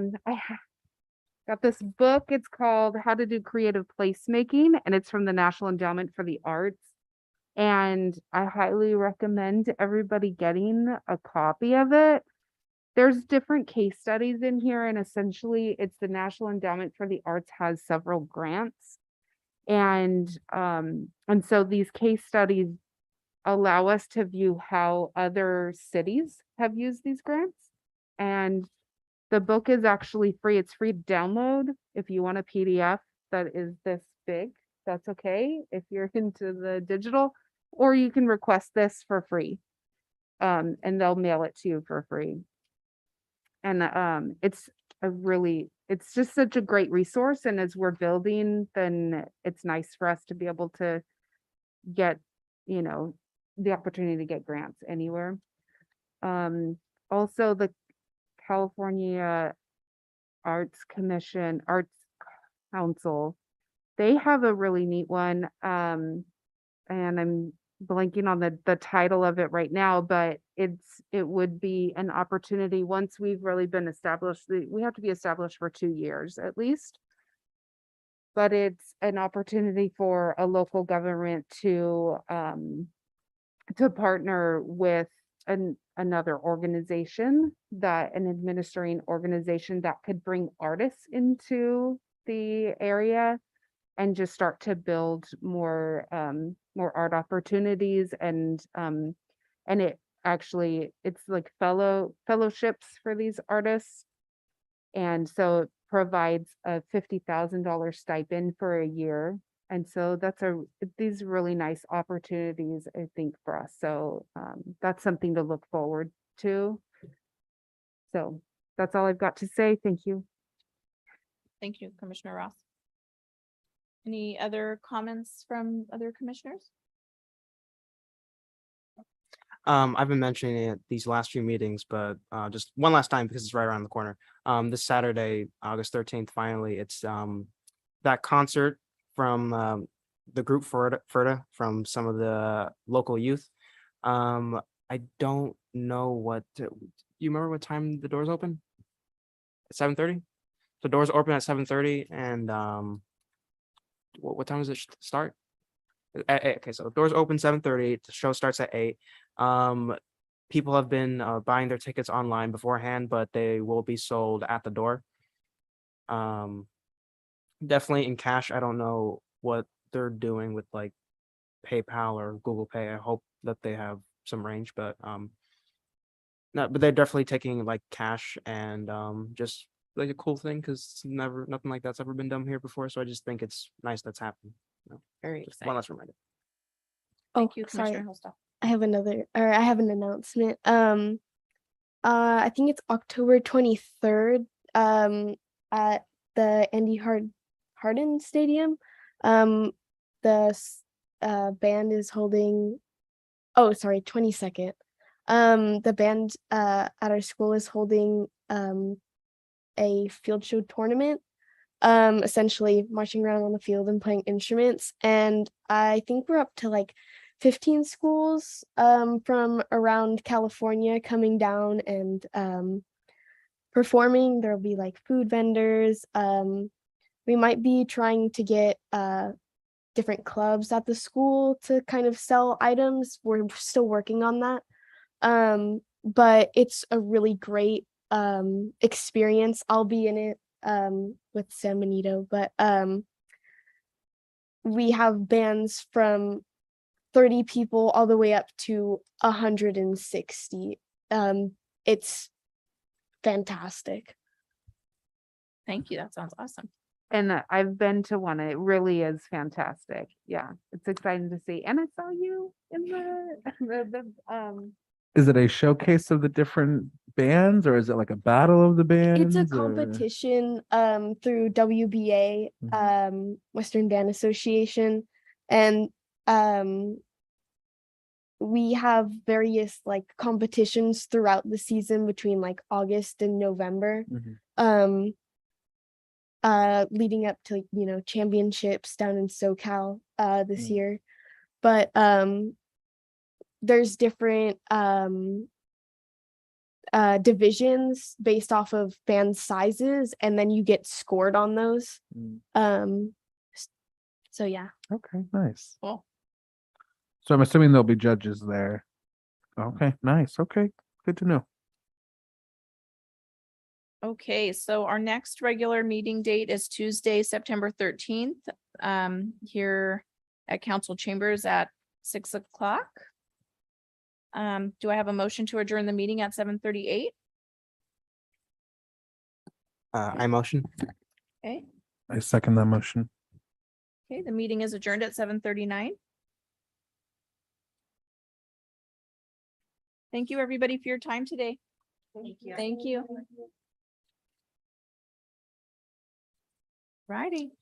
got this book. It's called How to Do Creative Placemaking, and it's from the National Endowment for the Arts. And I highly recommend everybody getting a copy of it. There's different case studies in here, and essentially it's the National Endowment for the Arts has several grants. And so these case studies allow us to view how other cities have used these grants. And the book is actually free. It's free to download. If you want a PDF that is this big, that's okay if you're into the digital, or you can request this for free. And they'll mail it to you for free. And it's just such a great resource. And as we're building, then it's nice for us to be able to get, the opportunity to get grants anywhere. Also the California Arts Council, they have a really neat one. And I'm blanking on the title of it right now, but it would be an opportunity once we've really been established. We have to be established for 2 years at least. But it's an opportunity for a local government to partner with another organization, that an administering organization that could bring artists into the area and just start to build more art opportunities. And it's like fellowships for these artists. And so it provides a $50,000 stipend for a year. And so these really nice opportunities, I think, for us. So that's something to look forward to. So that's all I've got to say. Thank you. Thank you, Commissioner Ross. Any other comments from other commissioners? I've been mentioning it these last few meetings, but just one last time because it's right around the corner. This Saturday, August 13th, finally, it's that concert from the group Ferda from some of the local youth. I don't know you remember what time the doors open? At 7:30? The doors open at 7:30, and what time does it start? At 8. Okay, so the doors open 7:30. The show starts at 8. People have been buying their tickets online beforehand, but they will be sold at the door. Definitely in cash. I don't know what they're doing with like PayPal or Google Pay. I hope that they have some range, but no, but they're definitely taking like cash, and just like a cool thing because nothing like that's ever been done here before. So I just think it's nice that's happening. Very Just exciting. one last reminder. Thank Oh, you, sorry. Commissioner Hillstock. I have an announcement. I think it's October 23rd, at the Andy Harden Stadium. The band is holding, 22nd. The band at our school is holding a field show tournament, essentially marching around on the field and playing instruments. And I think we're up to like 15 schools from around California coming down and performing. There'll be like food vendors. We might be trying to get different clubs at the school to kind of sell items. We're still working on that. But it's a really great experience. I'll be in it with San Benito, but we have bands from 30 people all the way up to 160. It's fantastic. Thank you. That sounds awesome. And I've been to one. It really is fantastic. Yeah, it's exciting to see. And I saw you in the Is it a showcase of the different bands, or is it like a battle of the bands? It's a or- competition through WBA, Western Band Association, and we have various like competitions throughout the season between like August and November. Mhm. Leading up to championships down in SoCal this Mm. year. But there's different divisions based off of band sizes, and then you get scored on those. Mm. So yeah. Okay, nice. Cool. So I'm assuming there'll be judges there. Okay, nice. Okay, good to know. Okay, so our next regular meeting date is Tuesday, September 13th, here at Council Chambers at 6 o'clock. Do I have a motion to adjourn the meeting at 7:38? I motion. Okay, I second that motion. okay, the meeting is adjourned at 7:39. Thank you, everybody, for your time today. Thank you. Thank you. Righty.